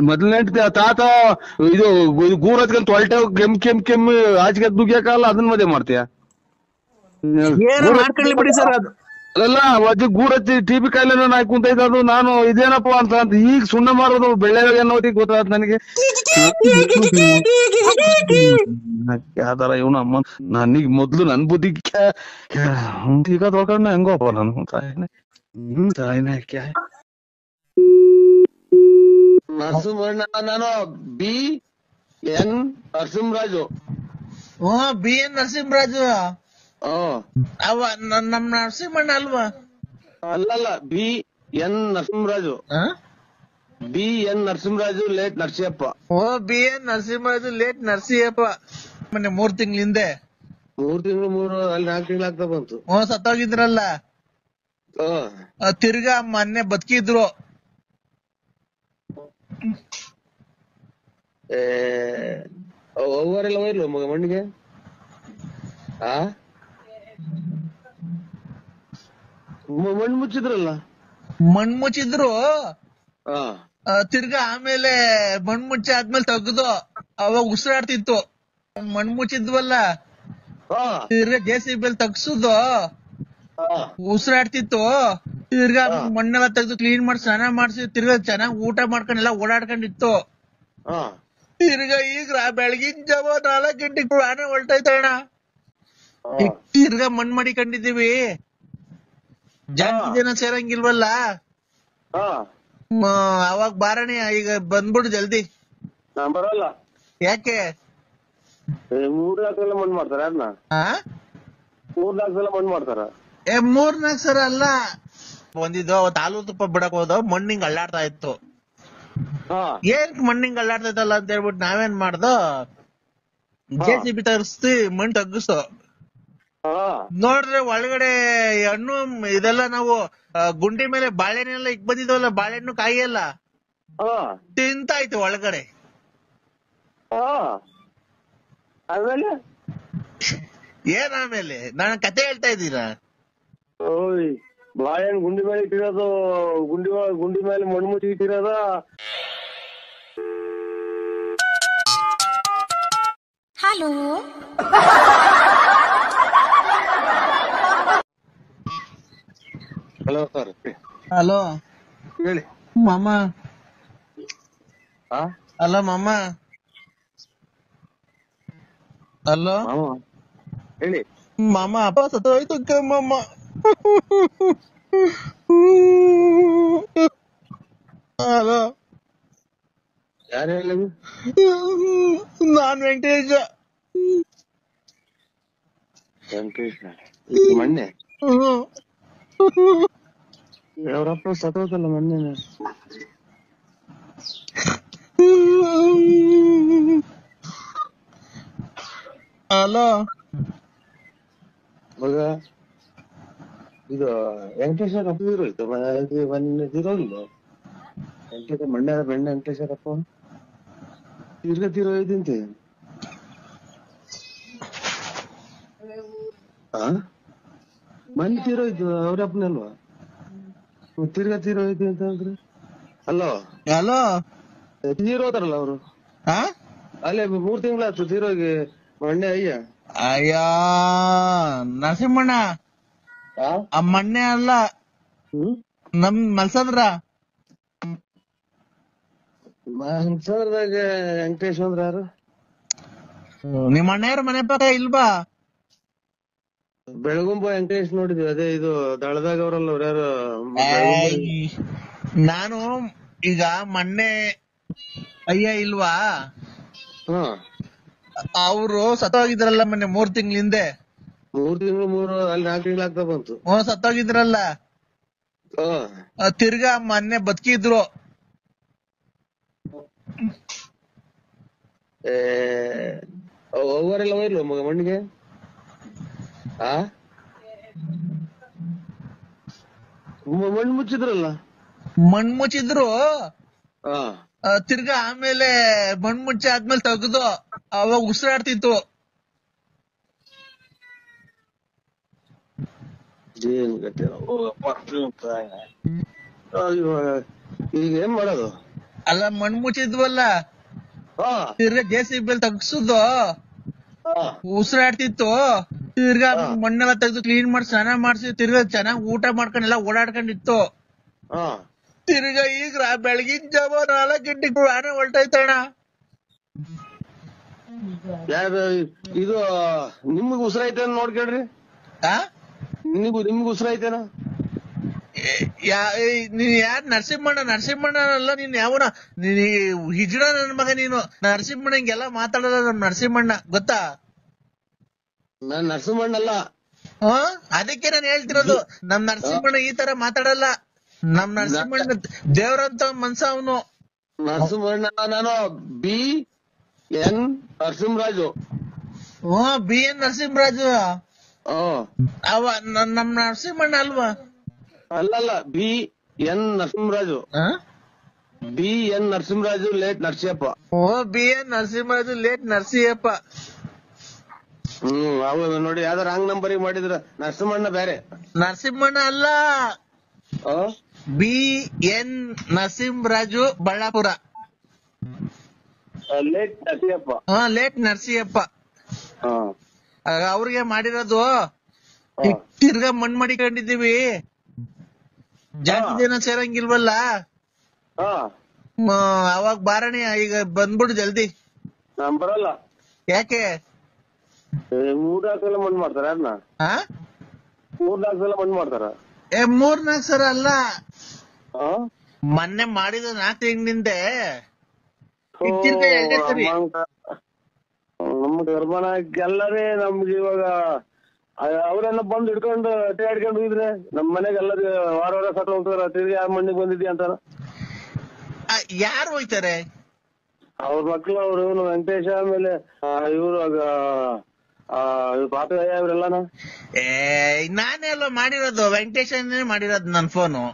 ಮೊದಲನೇ ತಾತ ಇದು ಗೂರ್ ಹತ್ಕೊಂಡ್ ತೊಳ್ಟೆ ಕೆಮ್ಮು ಆಚೆಗೆ ದುಗ್ಯಾಕಲ್ಲ, ಅದನ್ನ ಮದುವೆ ಮಾಡ್ತೀಯ? ಮಾಡ್ಕೊಳ್ಳಿ ಬಿಡಿ ಸರ್. ಅದು ಅಲ್ಲ ಅಜ್ಜಿ ಗೂರ್ ಹಚ್ಚಿ ಟಿಬಿ ಕಾಯಿಲೆ ನಾಯಿ ಕುಂತೈತೆ, ಅದು ನಾನು ಇದೇನಪ್ಪ ಅಂತ ಈಗ ಸುಣ್ಣ ಮಾರೋದು ಬೆಳ್ಳೆ ಅನ್ನೋದಿಗೆ ಗೊತ್ತಾಯ್ತು ನನಗೆ. ಯಾವ್ದಾರ ಇವನು ಅಮ್ಮ ನನಗ್ ಮೊದ್ಲು ನನ್ ಬುದ್ಧಿ ಈಗ ತೊಳ್ಕೊಂಡ ಹೆಂಗೋಪ್ಪ ನಾನು ತಾಯಿನೇ ನರಸಿಂಹಣ್ಣ. ನಾನು BN ನರಸಿಂಹರಾಜು. BN ನರಸಿಂಹರಾಜು ಅವ ನಮ್ ನರಸಿಂಹಣ್ಣ ಅಲ್ವಾ? ಅಲ್ಲಲ್ಲ, BN Narasimharaju. BN Narasimharaju late Narasiyappa. BN Narasimharaju late Narasiyappa. ಮೊನ್ನೆ 3 ತಿಂಗಳ ಹಿಂದೆ. 3 ತಿಂಗಳು ಅಲ್ಲಿ 4 ತಿಂಗಳು ಆಗ್ತಾ ಬಂತು. ಸತ್ತೋಗಿದ್ರಲ್ಲ, ತಿರ್ಗಾ ಮೊನ್ನೆ ಬದುಕಿದ್ರು. ಅವ್ವರೆಲ್ಲ ಹೋಯ್ಲು ಮಗ ಮಣ್ಣಿಗೆ. ಮಣ್ಣು ಮುಚ್ಚಿದ್ರಲ್ಲ? ಮಣ್ಣು ಮುಚ್ಚಿದ್ರು, ತಿರ್ಗಾ ಆಮೇಲೆ ಮಣ್ಣು ಮುಚ್ಚಿ ಆದ್ಮೇಲೆ ತೆಗ್ದು ಅವಾಗ ಉಸಿರಾಡ್ತಿತ್ತು. ಮಣ್ಣು ಮುಚ್ಚಿದ್ವಲ್ಲ, ತಿರ್ಗಾ JCB ತಗ್ಸುದು ಉಸಿರಾಡ್ತಿತ್ತು. ತಿರ್ಗಾ ಮಣ್ಣೆಲ್ಲ ತೆಗ್ದು ಕ್ಲೀನ್ ಮಾಡಿ ಸ್ನಾನ ಮಾಡ್ಸಿ ತಿರ್ಗಾ ಚೆನ್ನಾಗ್ ಊಟ ಮಾಡ್ಕೊಂಡೆಲ್ಲ ಓಡಾಡ್ಕೊಂಡಿತ್ತು. ತಿರ್ಗಾ ಈಗ ಬೆಳಗಿನ ಜಾವ 4 ಗಂಟೆಗೆ ಪ್ರಾಣ ಹೊಲ್ಟೈತಣ್ಣ. ತಿರ್ಗಾ ಮಣ್ಣು ಮಾಡಿಕೊಂಡಿದೀವಿ. ಜಾಸ್ತಿ ಜನ ಸೇರಂಗಿಲ್ವಲ್ಲ, ಅವಾಗ ಬಾರಣಿ ಈಗ ಬಂದ್ಬಿಡು ಜಲ್ದಿ. ನಾನ್ ಬರಲ್ಲ. ಯಾಕೆ? 3-4 ಸಲ ಮಣ್ಣು ಮಾಡ್ತಾರ? ಅದನ್ನ 3-4 ಸಲ ಮಣ್ಣು ಮಾಡ್ತಾರ? 3-4 ಸಲ ಅಲ್ಲ, ಬಂದಿದ್ದು ಅವತ್ತು ಹಾಲು ತುಪ್ಪ ಬಿಡಕ್ ಹೋದ, ಮಣ್ಣಿಂಗ್ ಅಳ್ಳಾಡ್ತಾ ಇತ್ತು. ಏನ್ ಮಣ್ಣಿಂಗ್ ಅಳ್ಳಾಡ್ತಾ ಇತ್ತಲ್ಲ ಅಂತ ಹೇಳ್ಬಿಟ್ಟು ನಾವೇನ್ ಮಾಡ್ದೋ, JCB ತರಿಸ್ತಿ ಮಣ್ಣು ತಗ್ಗಿಸೋ. ನೋಡ್ರೆ ಒಳಗಡೆ ಹಣ್ಣು ಇದೆಲ್ಲ ನಾವು ಗುಂಡಿ ಮೇಲೆ ಬಾಳೆಹಣ್ಣೆಲ್ಲ ಇಕ್ ಬಂದಿದ್ವಲ್ಲ, ಬಾಳೆಹಣ್ಣು ಕಾಯಿ ಎಲ್ಲ ತಿಂತಾಯ್ತು ಒಳಗಡೆ. ಆಮೇಲೆ ಏನ್ ಆಮೇಲೆ? ನಾನು ಕತೆ ಹೇಳ್ತಾ ಇದ್ದೀರಾ? ಓಯ್, ಬಾಳೆಹಣ್ಣು ಗುಂಡಿ ಮೇಲೆ ಇಟ್ಟಿರೋದು, ಗುಂಡಿ ಮೇಲೆ ಮಣ್ಣು ಮುಚ್ಚಿ ಇಟ್ಟಿರೋದ. Hello hello sir. ಹಲೋ ಹೇಳಿ ಮಾಮ. ಹಲೋ ಮಾಮ. ಹಲೋ ಹೇಳಿ ಮಾಮ. ಅಪ್ಪ ಸತ್ತೋಯ್ತು ಮಾಮ. ಹಲೋ, ಯಾರು ಹೇಳಿ? ನಾನ್ ವೆಂಕಟೇಶ. ಮೊನ್ನೆ ಅವರಪ್ಪ ಸತ್ತೋದಲ್ಲ ಮೊನ್ನೆ. ಹಲೋ ಮಗ, ಇದು ವೆಂಕಟೇಶ್ವರಪ್ಪ ಇರೋಯ್ತು ಮೊನ್ನೆ ತಿರೋಲ್ಲ. ಮಣ್ಣೆ ವೆಂಕಟೇಶ್ವರಪ್ಪ ತಿರೋಯ್ತಂತೆ. ಮೊನ್ನೆ ತೀರೋಯ್ತು ಅವ್ರಪ್ಪನಲ್ವಾ? ತೀರೋಯ್ತು ಅಂತ ಅಂದ್ರೆ ಅಲ್ಲೋ? ಹಲೋ, ತೀರೋತಾರಲ್ಲ ಅವರು. ಅಲ್ಲೇ 3 ತಿಂಗಳಾಯ್ತು ತೀರೋಗಿ ಮೊನ್ನೆ. ಅಯ್ಯ ನರಸಿಂಹಣ್ಣ ಆ ಮಣ್ಣೆ ಅಲ್ಲ, ನಮ್ ಮಲ್ಸಂದ್ರ. ಮನ್ಸರ್ದಾಗ ವೆಂಕಟೇಶ್ ಅಂದ್ರ ಯಾರು? ನಿಮ್ ಅಣ್ಣಯ್ಯರ ಮನೆ ಪಕ್ಕ ಇಲ್ವಾ? ಬೆಳಗುಂಬ ವೆಂಕಟೇಶ್ ನೋಡಿದ್ವಿ. ಅದೇ ಇದು ದಳದಾಗ ಅವ್ರಲ್ಲ ಅವ್ರ ಯಾರು? ನಾನು ಈಗ ಮೊನ್ನೆ ಅಯ್ಯ ಇಲ್ವಾ, ಅವ್ರು ಸತ್ತೋಗಿದ್ರಲ್ಲ ಮೊನ್ನೆ 3 ತಿಂಗಳ ಹಿಂದೆ. 3 ತಿಂಗಳು ಅಲ್ಲಿ 4 ತಿಂಗಳು ಆಗ್ತಾ ಬಂತು. ಸತ್ತೋಗಿದ್ರಲ್ಲ, ತಿರ್ಗಾ ಮೊನ್ನೆ ಬದುಕಿದ್ರು. ಅವರೆಲ್ಲ ಹೋಯ್ಲು ಮಣ್ಣಿಗೆ. ಮಣ್ಣು ಮುಚ್ಚಿದ್ರಲ್ಲ. ಮಣ್ಣು ಮುಚ್ಚಿದ್ರು, ತಿರ್ಗಾ ಆಮೇಲೆ ಮಣ್ಣು ಮುಚ್ಚಿ ಆದ್ಮೇಲೆ ತೆಗ್ದು ಅವಾಗ ಉಸಿರಾಡ್ತಿತ್ತು. ಈಗ ಏನ್ ಮಾಡೋದು? ಅಲ್ಲ ಮಣ್ಣು ಮುಚ್ಚಿದ್ವಲ್ಲ, ತಿರ್ಗಾ JCB ತಗ್ಸುದು, ಉಸಿರಾಡ್ತಿತ್ತು. ತಿರ್ಗಾ ಮಣ್ಣೆಲ್ಲ ತೆಗ್ದು ಕ್ಲೀನ್ ಮಾಡಿ ಸ್ನಾನ ಮಾಡ್ಸಿ ತಿರ್ಗಾ ಚೆನ್ನಾಗ್ ಊಟ ಮಾಡ್ಕೊಂಡೆಲ್ಲ ಓಡಾಡ್ಕೊಂಡಿತ್ತು. ತಿರ್ಗಾ ಈಗ ಬೆಳಗಿನ ಜಾವ 4 ಗಂಟೆಗೆ ಆನೆ ಹೊಲ್ಟೈತಣ್ಣ. ಯಾರು ಇದು ನಿಮ್ಗ್ ಉಸಿರಾಯ್ತೇನ ನೋಡ್ಕೇಳ್ರಿ. ನಿಮ್ಗ್ ಉಸಿರಾಯ್ತೇನ? ನೀನ್ ಯಾರ್? ನರಸಿಂಹಣ್ಣ ಅಲ್ಲ ನೀನ್. ಯಾವನ ನೀನ್ ಹಿಜ್ಡ ನನ್ ಮಗ ನೀನು. ನರಸಿಂಹಣ್ಣ ಹಿಂಗೆಲ್ಲ ಮಾತಾಡಲ್ಲ. ನಮ್ ನರಸಿಂಹಣ್ಣ ಗೊತ್ತಾ? ನಾನ್ ನರಸಿಂಹಣ್ಣ ಅಲ್ಲ. ಅದಕ್ಕೆ ನಾನು ಹೇಳ್ತಿರೋದು, ನಮ್ ನರಸಿಂಹಣ್ಣ ಈ ತರ ಮಾತಾಡಲ್ಲ. ನಮ್ ನರಸಿಂಹಣ್ಣ ದೇವ್ರಂತ ಮನ್ಸ ಅವನು. ನರಸಿಂಹಣ್ಣ ನಾನು BN ನರಸಿಂಹರಾಜು. BN ನರಸಿಂಹರಾಜು ಅವ ನಮ್ ನರಸಿಂಹಣ್ಣ ಅಲ್ವಾ? ಅಲ್ಲಲ್ಲ, BN Narasimharaju. BN Narasimharaju late Narasiyappa. BN Narasimharaju late Narasiyappa. ಹೌದು ನೋಡಿ, ಯಾವ್ದಾರ ರಾಂಗ್ ನಂಬರಿಗೆ ಮಾಡಿದ್ರ. ನರಸಿಂಹಣ್ಣ ಬೇರೆ. ನರಸಿಂಹಣ್ಣ ಅಲ್ಲ, BN Narasimharaju Ballapura. Late Narasiyappa. Late Narasiyappa ಅವ್ರಿಗೆ ಮಾಡಿರೋದು. ತಿರ್ಗಾ ಮಣ್ಣು ಮಾಡಿಕೊಂಡಿದೀವಿ, ಜಾಸ್ತಿ ಜನ ಸೇರಂಗಿಲ್ವಲ್ಲ. ಅವಾಗ ಬಾರಣಿ ಈಗ ಬಂದ್ಬಿಡು ಜಲ್ದಿ. ಬರಲ್ಲ. ಯಾಕೆ? 3-4 ಸಲ ಮಣ್ಣು ಮಾಡ್ತಾರ. ಅದನ್ನ 3-4 ಸಲ ಮಣ್ಣು ಮಾಡ್ತಾರ. 3-4 ಸಲ ಅಲ್ಲ, ಮೊನ್ನೆ ಮಾಡಿದ 4 ತಿಂಗಳಿಂದೆ. ನಮ್ ಗರ್ಭನ ಎಲ್ಲರೇ ನಮ್ಗೆ ಇವಾಗ ಅವ್ರೆಲ್ಲ ಬಂದು ಹಿಡ್ಕೊಂಡು ಅಡ್ಕೊಂಡು ಹೋಗಿದ್ರೆ ನಮ್ ಮನೆಗೆ ಎಲ್ಲರೂ ವಾರ ಸಟ್ ಹೋಗ್ತಾರ. ತಿರ್ಗಿ ಆ ಮಣ್ಣಿಗೆ ಬಂದಿದ್ಯಾ ಅಂತಾರ. ಯಾರು ಹೋಯ್ತಾರೆ? ಅವ್ರ ಮಕ್ಳು, ಅವ್ರು ಇವನು ವೆಂಕಟೇಶ, ಆಮೇಲೆ ಇವ್ರು ಪಾಪಯ್ಯ ಇವ್ರೆಲ್ಲಾನ. ನಾನೇ ಅಲ್ವಾ ಮಾಡಿರೋದು, ವೆಂಕಟೇಶನೇ ಮಾಡಿರೋದು ನನ್ ಫೋನು.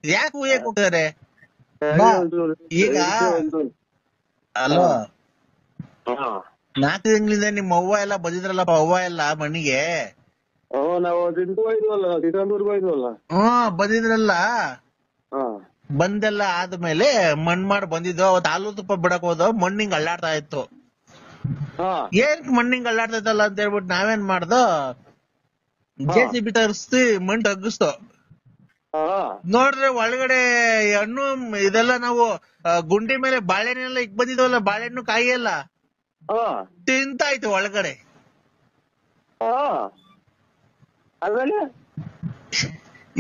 ಯಾಕೆ ಹೂಯಕ್ ಹೋಗ್ತಾರೆ ಈಗ? ಅಲ್ವಾ 4 ತಿಂಗಳಿಂದ ನಿಮ್ಮ ಅವ್ವ ಎಲ್ಲ ಬಂದಿದ್ರಲ್ಲಪ್ಪ, ಅವ್ವ ಎಲ್ಲ ಮಣ್ಣಿಗೆ. ನಾವು ಹೋಯ್ದ್ವಲ್ಲ. ಬಂದಿದ್ರಲ್ಲ. ಬಂದೆಲ್ಲ ಆದ್ಮೇಲೆ ಮಣ್ ಮಾಡಿ ಬಂದಿದ್ದು. ಅವತ್ತು ಹಾಲು ತುಪ್ಪ ಬಿಡಕ್ ಹೋದ, ಮಣ್ಣಿಂಗ್ ಅಳ್ಳಾಡ್ತಾ ಇತ್ತು. ಏನ್ ಮಣ್ಣಿಂಗ್ ಅಳ್ಳಾಡ್ತಾ ಇತ್ತಲ್ಲ ಅಂತ ಹೇಳ್ಬಿಟ್ಟು ನಾವೇನ್ ಮಾಡ್ದೋ, JCB ತರಿಸ್ತಿ ಮಣ್ಣು ತಗ್ಗಿಸ್ತು. ನೋಡ್ರೆ ಒಳಗಡೆ ಹಣ್ಣು ಇದೆಲ್ಲ ನಾವು ಗುಂಡಿ ಮೇಲೆ ಬಾಳೆಹಣ್ಣೆಲ್ಲ ಇಕ್ ಬಂದಿದ್ವಲ್ಲ, ಬಾಳೆಹಣ್ಣು ಕಾಯಿ ಎಲ್ಲ ತಿಂತಾಯ್ತು ಒಳಗಡೆ.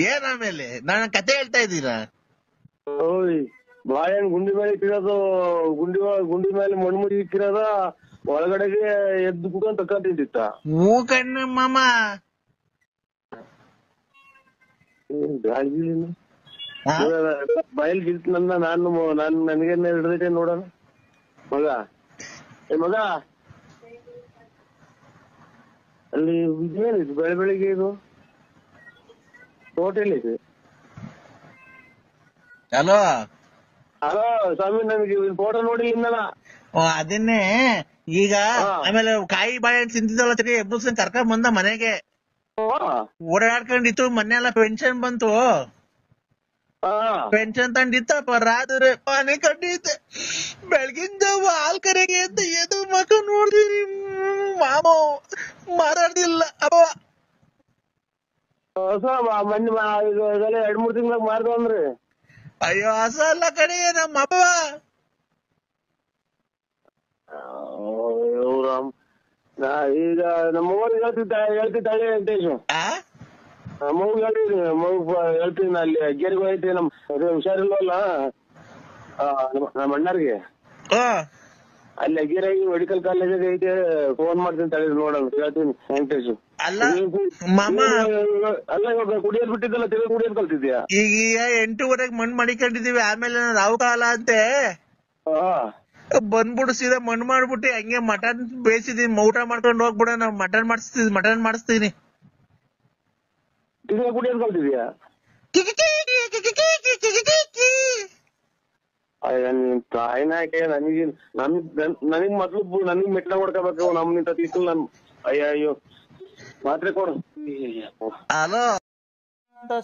ಏನ್ ಆಮೇಲೆ ನಾನು ಕತೆ ಹೇಳ್ತಾ ಇದ್ದೀರಾ? ಬಾಳೆಹಣ್ಣು ಗುಂಡಿ ಮೇಲೆ ಇಕ್ಕಿರೋದು, ಗುಂಡಿ ಮೇಲೆ ಮಣ್ಣು ಮುಡಿ ಇಕ್ಕಿರೋದ ಒಳಗಡೆಗೆ ಎದ್ದು ಕುತ್ಕೊಂಡು ತಕ್ಕಂತಿದ್ದಿತ್ತ. ಹೂ ಕಣ್ಣು ಮಾಮ. ಬಯಲ್ ಗಿಲ್ತು ನಾನು ನನಗೆ ಹಿಡ್ದೈತೆ ನೋಡೋಣ. ಮಗ ಅಲ್ಲಿ ಇದೇನಿದು ಬೆಳಿಗ್ಗೆ ಇದು ಹೋಟೆಲ್ ಇದೆ. ಹಲೋ ಸ್ವಾಮಿ, ನನಗೆ ಫೋಟೋ ನೋಡಿ ಇನ್ನಲ್ಲ. ಅದನ್ನೇ ಈಗ ಆಮೇಲೆ ಕಾಯಿ ಬಾಳೆಹಣ್ಣು ತಿಂತಿದ್ದಲ್ಲ, ತಿರ್ಗಿ ಎಬ್ಬರ್ಸ್ಕೊಂಡ್ ಕರ್ಕೊಂಡ್ ಬಂದ ಮನೆಗೆ. ಓಡಾಡ್ಕೊಂಡಿತ್ತು, ಮೊನ್ನೆ ಎಲ್ಲ ಪೆನ್ಷನ್ ಬಂತು. ಪೆನ್ಷನ್ ತಂದಿತ್ತಪ್ಪ ರಾತ್ರಿ ಮನೆ ಕಟ್ಟಿದ್ದೆ ಬೆಳಗಿನ ಜಾವ ಹಾಲ್ ಕರೆಗೆ ಅಂತ ಎದು ಮಕ್ಕ ನೋಡ್ತೀನಿ ಮಾಮ ಮಾತಾಡ್ದಿಲ್ಲ ಅಪ್ಪ. ಹೊಸ ಮೊನ್ನೆ ಇದೆಲ್ಲ 2-3 ತಿಂಗಳಾಗ ಮಾರ್ದು ಅಂದ್ರಿ. ಅಯ್ಯೋ ಹಸ ಅಲ್ಲ ಕಡೆ ನಮ್ಮ ಅಪ್ಪ. ಈಗ ನಮ್ಮ ಊರಿಗೆ ಹೇಳ್ತಿದ್ದಾಳೆ ವೆಂಕಟೇಶ್. ಮಗು ಹೇಳ್ತೀನಿ ಅಲ್ಲಿ ಅಗ್ಗೇರಿಗೆ ಹೋಯ್ತಿ ನಮ್ ಹುಷಾರಿಲ್ವಲ್ಲ ನಮ್ಮ ಅಣ್ಣರಿಗೆ ಅಲ್ಲಿ ಅಗ್ಗೇರಾಗಿ ಮೆಡಿಕಲ್ ಕಾಲೇಜ್ ಐತೆ ಫೋನ್ ಮಾಡ್ತೀನಿ ತಳಿ ನೋಡೋಣ ಹೇಳ್ತೀನಿ ವೆಂಕಟೇಶ್. ಅಲ್ಲ ಮಾಮ ಅಲ್ಲ ಇವಾಗ ಕುಡಿಯೋದ್ ಬಿಟ್ಟಿದ್ದಲ್ಲ ತಿರುಗಿ ಕುಡಿಯೋದ್ ಕಲ್ತಿದ್ಯಾ? ಈಗ 8:30 ಮಣ್ಣು ಮಡಿಕೊಂಡಿದೀವಿ ಆಮೇಲೆ ರಾವು ಕಾಲ ಅಂತೆ ಬಂದ್ಬಿಡು ಸೀದಾ ಮಣ್ಣು ಮಾಡ್ಬಿಟ್ಟು ಹಂಗೆ ಮಟನ್ ಬೇಯಿಸಿದೀನಿ ಊಟ ಮಾಡ್ಕೊಂಡು ಹೋಗ್ಬಿಡ ನಾವ್ ಮಟನ್ ಮಾಡಿಸ್ತೀನಿ. ತಿರುಗಿ ಕುಡಿಯೋದ್ ಕಲ್ತಿದ್ಯಾ? ನಿನ್ ತಾಯಿನಾಕೆ ನನಗ್ ಮೊದ್ಲು ನನಗ್ ಮೆಟ್ಲ ಹೊಡ್ಕೋಬೇಕು ನಮ್ ನಿಂತ ತಿಕ್ಕಲ್ ನನ್ ಅಯ್ಯೋ ಮಾತ್ರೆ ಕೊಡು. ಹಲೋ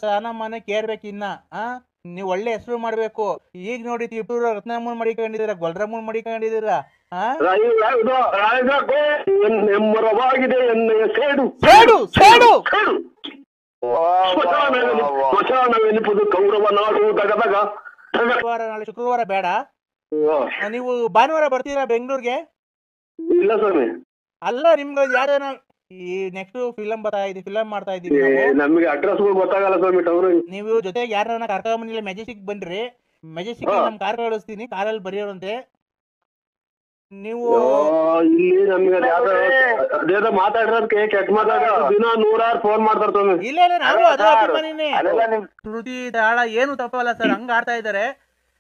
ಸಾನ ಮನೆ ಕೇರ್ಬೇಕು ಇನ್ನ ನೀವ್ ಒಳ್ಳೆ ಹೆಸರು ಮಾಡ್ಬೇಕು. ಈಗ ನೋಡಿ ಇಬ್ರು ರತ್ನಮ್ಮನ್ ಮಡಿಕೊಂಡಿದೀರ ಗೊಲ್ರಮ್ಮನ್ ಮಡಿಕೊಂಡಿದೀರ. ನೆಮ್ಮರವಾಗಿದೆ ಎನ್ನೆಯ ಸೇಡು ಸ್ಮಶಾನವೆನಿಪುದು ಕೌರವ ನಾಡು ದಗದಗ. ನಾಳೆ ಶುಕ್ರವಾರ ಬೇಡ, ನೀವು ಭಾನುವಾರ ಬರ್ತೀರಾ ಬೆಂಗಳೂರಿಗೆ? ಇಲ್ಲ ಸ್ವಾಮಿ. ಅಲ್ಲ ನಿಮ್ಗೆ ಯಾರೇನ ಈ ನೆಕ್ಸ್ಟ್ ಫಿಲಂ ಫಿಲಂ ಮಾಡ್ತಾ ಇದೀವಿ ನಮ್ಗೆ ಅಡ್ರೆಸ್ ಗೊತ್ತಾಗಲ್ಲ ಸ್ವಾಮಿ. ನೀವು ಜೊತೆಗೆ ಯಾರನ್ನ ಕರ್ಕೊಂಬಂದಿಲ್ಲ ಮೆಜೆಸ್ಟಿಕ್ ಬನ್ರಿ, ಮೆಜೆಸ್ಟಿಕ್ ನಮ್ ಕಾರ್ ಕಳಿಸ್ತೀನಿ, ಕಾರಲ್ಲಿ ಬರೆಯೋರಂತೆ ನೀವು. ಇಲ್ಲಿ ನಮ್ಗೆ ಅದೇನೋ ಮಾತಾಡಿರೋದಕ್ಕೆ ಕೆಟ್ಟ ಮಾತಾಡೋದು ದಿನ 100 ಫೋನ್ ಮಾಡ್ತಾರ ಸ್ವಾಮಿ. ಇಲ್ಲ ನಾವು ಅದೇ ಅಭಿಮಾನಿನೇ. ಶ್ರುತಿ ತಾಳ ಏನು ತಪ್ಪಲ್ಲ ಸರ್, ಹಂಗ ಆಡ್ತಾ ಇದಾರೆ.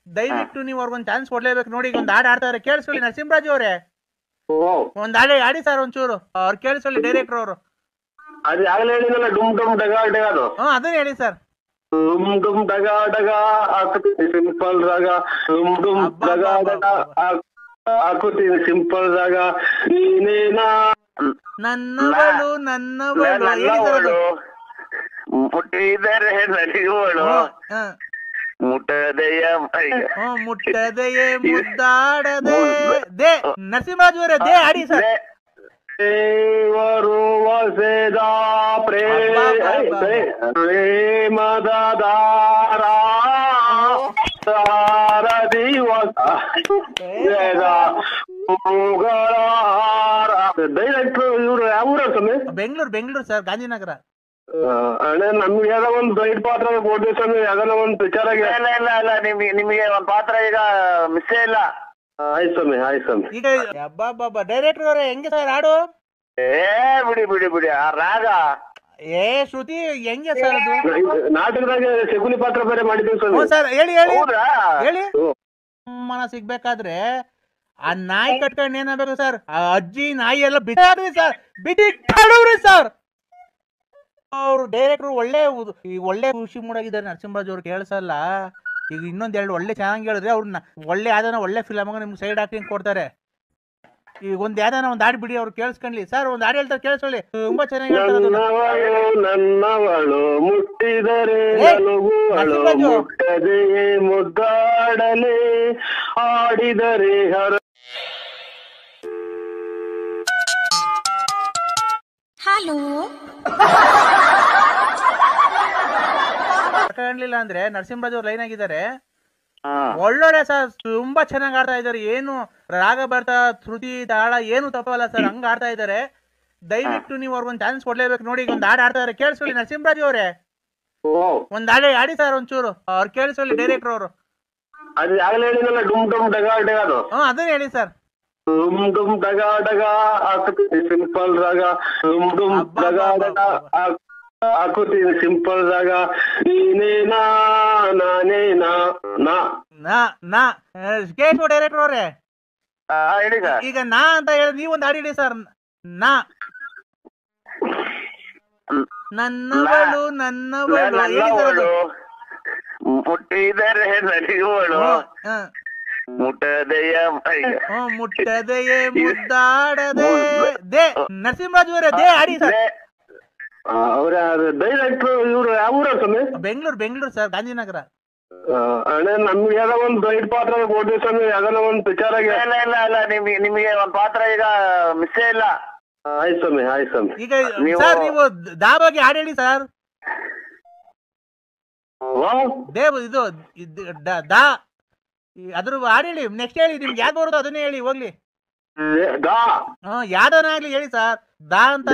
ದಯವಿಟ್ಟು ನೀವು ಅವ್ರಿಗೊಂದು ಚಾನ್ಸ್ ಕೊಡ್ಲೇಬೇಕು. ನೋಡಿ ಈಗ ಒಂದ್ ಹಾಡು ಆಡ್ತಾರೆ, ಕೇಳಿಸ್ಕೊಳ್ಳಿ ನರಸಿಂಹರಾಜು ಅವರೇ. ಒಂದ್ ಹಾಡು ಆಡಿ ಸರ್ ಒಂಚೂರು, ಅವ್ರು ಕೇಳಿಸ್ಕೊಳ್ಳಿ ಡೈರೆಕ್ಟರ್ ಅವರು. ಅದು ಆಗಲೇ ಹೇಳಿದ್ನಲ್ಲ ಡುಮ್ ಡುಮ್ ಡಗಾ ಡಗಾದು. ಅದನ್ನ ಹೇಳಿ ಸರ್. ಡುಮ್ ಡುಮ್ ಡಗಾ ಡಗಾ ಸಿಂಪಲ್ ರಾಗ, ಡುಮ್ ಡುಮ್ ಡಗಾ ಡಗಾ ಹಾಕುತ್ತೀನಿ ಸಿಂಪಲ್ ರಾಗ. ನೀನೇನಾ ನನ್ನವಳು ಮುಟ್ಟಿದರೆ ನಲಿಗೋಳು ಮುಟ್ಟದೆಯ ಮುದ್ದಾಡದೆ. ದೇ ನರಸಿಂಹರಾಜು ಅವರೇ ದೇ ಆಡಿ ಸರ್. ದೇವರು ವಸೆದ ಪ್ರೇಮದ ದಾರ ದಿವಸ ಡೈರೆಕ್ಟರ್ ಇವ್ರು ಯಾವ ಊರ ಸ್ವಾಮಿ? ಬೆಂಗಳೂರು ಸರ್, ಗಾಂಧಿನಗರ. ಅಣ್ಣ ನಮ್ಗೆ ಯಾವ್ದೋ ಒಂದ್ ದೊಡ್ಡ ಪಾತ್ರ ಕೊಡ್ತೀವಿ ಸ್ವಾಮಿ, ಯಾವ್ದಾನ ಒಂದ್ ಪಿಕ್ಚರ್ ಆಗಿ. ಇಲ್ಲ ನಿಮ್ಗೆ ಒಂದ್ ಪಾತ್ರ ಈಗ ಮಿಸ್ಸೇ ಇಲ್ಲ. ಆಯ್ತು ಸ್ವಾಮಿ ಆಯ್ತು ಸ್ವಾಮಿ. ಈಗ ಡೈರೆಕ್ಟರ್ ಅವರೇ ಹೆಂಗೆ ಸರ್ ಹಾಡು? ಬಿಡಿ ಆ ರಾಗ ಶ್ರುತಿ ಹೆಂಗೆ ಸರ್ ಅದು? ನಾಟಕದಾಗ ಶಕುನಿ ಪಾತ್ರ ಬೇರೆ ಮಾಡಿದ್ದೀವಿ ಸ್ವಾಮಿ. ಸರ್ ಹೇಳಿ ಮನ ಸಿಗ್ಬೇಕಾದ್ರೆ ಆ ನಾಯಿ ಕಟ್ಕೊಂಡು ಏನಾಗಬೇಕು ಸರ್? ಆ ಅಜ್ಜಿ ನಾಯಿ ಎಲ್ಲ ಬಿಟ್ಟಾಡ್ರಿ ಸರ್, ಬಿಟ್ಟಿ ಸರ್. ಅವ್ರು ಡೈರೆಕ್ಟರ್ ಒಳ್ಳೆ ಖುಷಿ ಮೂಡಾಗಿದ್ದಾರೆ ನರಸಿಂಹರಾಜ್ ಅವ್ರು, ಕೇಳಿಸಲ್ಲ. ಈಗ ಇನ್ನೊಂದೆರಡು ಒಳ್ಳೆ ಚೆನ್ನಾಗಿ ಹೇಳಿದ್ರೆ ಅವ್ರನ್ನ ಒಳ್ಳೆ ಯಾವ್ದಾನ ಒಳ್ಳೆ ಫಿಲಮ್ ನಿಮ್ಗೆ ಸೈಡ್ ಆಕ್ಟಿಂಗ್ ಕೊಡ್ತಾರೆ. ಈಗ ಒಂದ್ ಯಾವ್ದಾನ ಒಂದ್ ಹಾಡು ಬಿಡಿ, ಅವ್ರು ಕೇಳಿಸ್ಕೊಂಡ್ಲಿ ಸರ್. ಒಂದ್ ಹಾಡು ಹೇಳ್ತಾರೆ ಕೇಳಿಸ್ಕೊಳ್ಳಿ, ತುಂಬಾ ಚೆನ್ನಾಗಿ ನನ್ನವಳು ಮುಟ್ಟಿದರೆ ಮುಟ್ಟದೆಯೇ ಮುದ್ದಾಡಲೇ ಆಡಿದರೆ ಹಲೋ ಕಾಣ್ಲಿಲ್ಲ ಅಂದ್ರೆ ನರಸಿಂಹರಾಜ್ ಅವ್ರು ಲೈನ್ ಆಗಿದ್ದಾರೆ. ಒಳ್ಳೊಳ್ಳೆ ಸರ್, ತುಂಬಾ ಚೆನ್ನಾಗಿ ಆಡ್ತಾ ಇದಾರೆ. ಏನು ರಾಗ ಬರ್ತಾ ಶ್ರುತಿ ತಾಳ ಏನು ತಪ್ಪಲ್ಲ ಸರ್, ಹಂಗ ಆಡ್ತಾ ಇದಾರೆ. ದಯವಿಟ್ಟು ನೀವು ಅವ್ರಿಗೊಂದು ಚಾನ್ಸ್ ಕೊಡ್ಲೇಬೇಕು. ನೋಡಿ ಈಗ ಒಂದ್ ಹಾಡು ಆಡ್ತಾರೆ, ಕೇಳಿಸ್ಕೊಳ್ಳಿ ನರಸಿಂಹರಾಜು ಅವರೇ. ಒಂದ್ ಹಾಡು ಆಡಿ ಸರ್ ಒಂಚೂರು, ಅವ್ರು ಕೇಳಿಸ್ಕೊಳ್ಳಿ ಡೈರೆಕ್ಟರ್ ಅವರು. ಅದನ್ನ ಹೇಳಿ ಸರ್. ಡುಮ್ ಡುಮ್ ಡಗಾ ಡಗಾ ಸಿಂಪಲ್ ರಾಗ, ಡುಮ್ ಡುಮ್ ಡಗಾ ಡಗಾ ಹಾಕುತ್ತೀನಿ ಸಿಂಪಲ್ ರಾಗ. ನೀನೇನಾ ನಾನೇನಾ ಕೇಶವ ಡೈರೆಕ್ಟರ್ ಅವರೇ ಈಗ ನಾ ಅಂತ ಹೇಳಿ ನೀವೊಂದು ಹಾಡಿಡಿ ಸರ್. ನನ್ನವಳು ಮುಟ್ಟಿದರೆ ನಲಿಗೋಳು ಮುಟ್ಟದೆಯ ಮುದ್ದಾಡದೆ. ದೇ ನರಸಿಂಹರಾಜು ಅವರೇ ದೇ ಆಡಿ ಸರ್. ಅವ್ರ ಡೈರೆಕ್ಟರ್ ಇವ್ರು ಯಾವ ಊರ ಸ್ವಾಮಿ? ಬೆಂಗಳೂರು ಸರ್, ಗಾಂಧಿನಗರ. ಅಣ್ಣ ನಮ್ಗೆ ಯಾವ್ದೋ ಒಂದು ದೊಡ್ಡ ಪಾತ್ರ ಕೊಡ್ತೀವಿ ಸ್ವಾಮಿ, ಯಾವ್ದಾನ ಒಂದು ಪಿಕ್ಚರ್ ಆಗಿ. ಇಲ್ಲ ನಿಮಗೆ ಒಂದ್ ಪಾತ್ರ ಈಗ ಮಿಸ್ಸೇ ಇಲ್ಲ. ಆಯ್ತು ಸ್ವಾಮಿ, ಆಯ್ತು ಸ್ವಾಮಿ. ಈಗ ಸರ್ ನೀವು ದಾ ಬಗ್ಗೆ ಹಾಡು ಹೇಳಿ ಸರ್. ದೇವ್ ಇದು ದಾ ಅದ್ರ ಹಾಡು ಹೇಳಿ, ನೆಕ್ಸ್ಟ್ ಹೇಳಿ, ನಿಮ್ಗೆ ಯಾವ್ದು ಬರುತ್ತೋ ಅದನ್ನೇ ಹೇಳಿ ಹೋಗ್ಲಿ. ಯಾವ್ದನ ಆಗ್ಲಿ ಹೇಳಿ ಸರ್. ದಾ ಅಂತ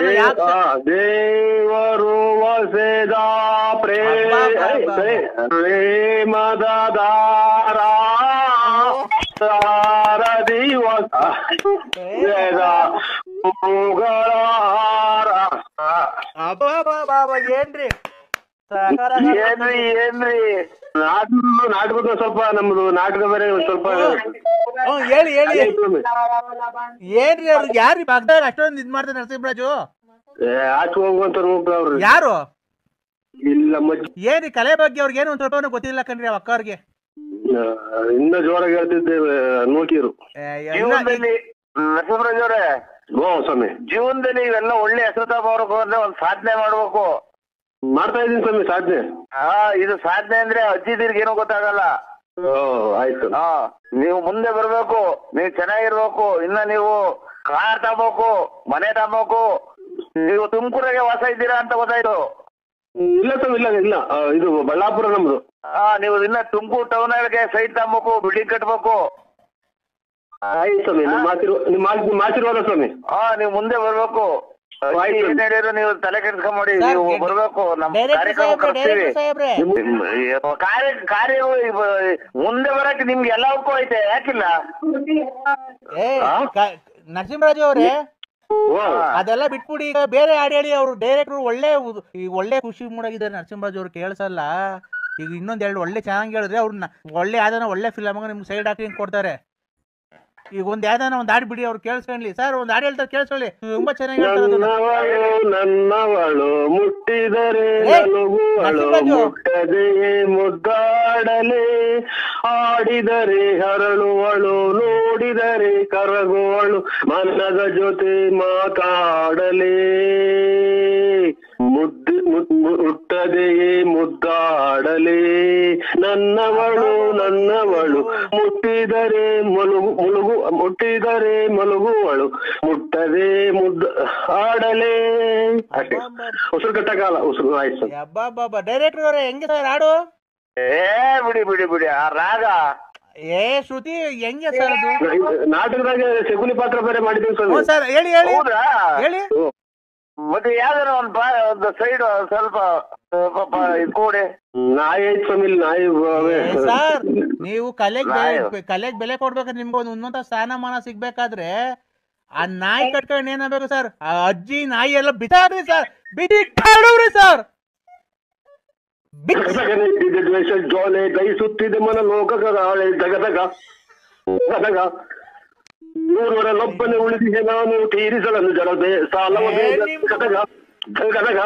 ದೇವರು ವಸೆದ ಪ್ರೇಮದ ದಾರ ದಿವಸ ಏನ್ರಿ ನಾಟಕದ ಸ್ವಲ್ಪ ನಮ್ದು ನಾಟಕ ಬೇರೆ ಸ್ವಲ್ಪ ಹೇಳಿ ಏನ್ರಿ ಅವ್ರಿಗೆ ಯಾರು ಪಕ್ಕದಾಗ ಅಷ್ಟೊಂದು ಇದ್ ಮಾಡ್ತಾರೆ ನರಸಿಂಹರಾಜು? ಆಚೆ ಹೋಗುವಂತ ಅವ್ರು ಯಾರು? ಇಲ್ಲ ಏನ್ರಿ ಕಲೆ ಬಗ್ಗೆ ಅವ್ರಿಗೆ ಏನು ಒಂದ್ ಸ್ವಲ್ಪ ಗೊತ್ತಿಲ್ಲ ಕಣ್ರಿ ಅಕ್ಕ ಅವ್ರಿಗೆ. ಇನ್ನ ಜೋರಾಗಿ ಹೇಳ್ತಿದ್ದೇವೆ ನೋಕಿರು. ನರಸಿಂಹರಾಜ್ ಅವರೇ, ಸ್ವಾಮಿ ಜೀವನದಲ್ಲಿ ಇವೆಲ್ಲ ಒಳ್ಳೆ ಹೆಸರು ತಗೋಬೇಕು ಅಂದ್ರೆ ಒಂದ್ ಸಾಧನೆ ಮಾಡ್ಬೇಕು. ಮಾಡ್ತಾ ಇದೀನಿ ಸ್ವಾಮಿ ಸಾಧನೆ. ಇದು ಸಾಧನೆ ಅಂದ್ರೆ ಅಜ್ಜಿದಿರ್ಗೆ ಏನೋ ಗೊತ್ತಾಗಲ್ಲ. ಆಯ್ತು. ನೀವು ಮುಂದೆ ಬರ್ಬೇಕು, ನೀವು ಚೆನ್ನಾಗಿರ್ಬೇಕು. ಇನ್ನ ನೀವು ಕಾರ್ ತಗೋಬೇಕು, ಮನೆ ತಗೋಬೇಕು. ನೀವು ತುಮಕೂರಿಗೆ ವಾಸ ಇದ್ದೀರಾ ಅಂತ ಗೊತ್ತಾಯ್ತು. ಇಲ್ಲ ಸ್ವಾಮಿ, ಇಲ್ಲ ಇದು ಬಳ್ಳಾಪುರ ನಮ್ದು. ನೀವು ಇನ್ನ ತುಮಕೂರು ಟೌನ್ ಒಳಗೆ ಸೈಟ್ ತಗೋಬೇಕು, ಬಿಲ್ಡಿಂಗ್ ಕಟ್ಬೇಕು. ಆಯ್ತು ಸ್ವಾಮಿ, ನಿಮ್ಮ ಆಶೀರ್ವಾದ ಸ್ವಾಮಿ. ನೀವು ಮುಂದೆ ಬರ್ಬೇಕು. ನೀವು ತಲೆ ಕೆಡ್ಸ್ಕೊಂಬೇಡಿ, ನೀವು ಬರ್ಬೇಕು. ನಮ್ಮ ಕಾರ್ಯಕ್ರಮ ಕರ್ತೀವಿ. ಕಾರ್ಯ ಮುಂದೆ ಬರಕ್ಕೆ ನಿಮ್ಗೆ ಎಲ್ಲ ಒಪ್ಪು ಐತೆ, ಯಾಕಿಲ್ಲ? ನರಸಿಂಹರಾಜು ಅವ್ರೆ, ಅದೆಲ್ಲ ಬಿಟ್ಬಿಡಿ. ಈಗ ಬೇರೆ ಹಾಡು ಹೇಳಿ. ಅವ್ರು ಡೈರೆಕ್ಟ್ರು ಒಳ್ಳೆ ಖುಷಿ ಮೂಡಾಗಿದ್ದಾರೆ ನರಸಿಂಹರಾಜು ಅವ್ರು, ಕೇಳಿಸಲ್ಲ. ಈಗ ಇನ್ನೊಂದೆರಡು ಒಳ್ಳೆ ಚೆನ್ನಾಗಿ ಹೇಳಿದ್ರೆ ಅವ್ರನ್ನ ಒಳ್ಳೆ ಯಾವ್ದಾನ ಒಳ್ಳೆ ಫಿಲಮ್ ನಿಮ್ಗೆ ಸೈಡ್ ಹಾಕಿ ಕೊಡ್ತಾರೆ. ಈಗ ಒಂದ್ ಯಾವ್ದಾನ ಒಂದ್ ಹಾಡು ಬಿಡಿ, ಅವ್ರು ಕೇಳಿಸ್ಕೊಳ್ಳಿ ಸರ್. ಒಂದ್ ಹಾಡು ಹೇಳ್ತಾರೆ, ಕೇಳಿಸ್ಕೊಳ್ಳಿ. ತುಂಬಾ ಚೆನ್ನಾಗಿ ನನ್ನವಳು ಮುಟ್ಟಿದರೆ ಮುಟ್ಟದೆ ಮುದ್ದಾಡಲೆ, ಆಡಿದರೆ ಹರಳುವಳು, ನೋಡಿದರೆ ಕರಗುವಳು, ಮನದ ಜೊತೆ ಮಾತಾಡಲೇ, ಮುಟ್ಟದೆಯೇ ಮುದ್ದಾಡಲೇ, ನನ್ನವಳು ಮುಟ್ಟಿದರೆ ಮುಟ್ಟಿದರೆ ಮಲಗುವಳು, ಮುಟ್ಟದೆ ಆಡಲೇ. ಅಷ್ಟೇ, ಉಸಿರು ಕಟ್ಟಕಾಲ ಉಸಿರು. ಆಯ್ತು ಡೈರೆಕ್ಟರ್ ಅವರೇ, ಹೆಂಗೆ ಸರ್ ಹಾಡು? ಬಿಡಿ ಆ ರಾಗ ಶ್ರುತಿ ಹೆಂಗೆ ಸರ್ ಅದು? ನಾಟಕದಾಗ ಶಕುನಿ ಪಾತ್ರ ಬೇರೆ ಮಾಡಿದ್ದೀವಿ ಸರ್. ಹೇಳಿ ಹೇಳಿ. ಮತ್ತೆ ಯಾವ್ದಾರ ಒಂದು ಸೈಡ್ ಸ್ವಲ್ಪ ಕೊಡಿ. ನಾಯಿ ಐತ್ ಸ್ವಾಮಿ, ನಾಯಿ ಸರ್. ನೀವು ಕಲೆಗ್ ಬೆಲೆ ಕೊಡ್ಬೇಕಾದ್ರೆ ನಿಮ್ಗೆ ಒಂದು ಉನ್ನತ ಸ್ಥಾನಮಾನ ಸಿಗ್ಬೇಕಾದ್ರೆ ಆ ನಾಯಿ ಕಟ್ಕೊಂಡು ಏನಾಗಬೇಕು ಸರ್? ಆ ಅಜ್ಜಿ ನಾಯಿ ಎಲ್ಲ ಬಿಸಾಡ್ರಿ ಸರ್, ಬಿಡಿ ಸರ್. ದ್ವೇಷ ಜೋಲೆ ದಯಿಸುತ್ತಿದೆ ಮನ ಲೋಕದ ದಗದಗ ದಗದಗ, ನೂರರಲ್ಲೊಬ್ಬನೇ ಉಳಿದಿದೆ ನಾನು ತೀರಿಸಲನ್ನು ಜಲದೆ ಸಾಲವ ಗದಗ ಗದಗ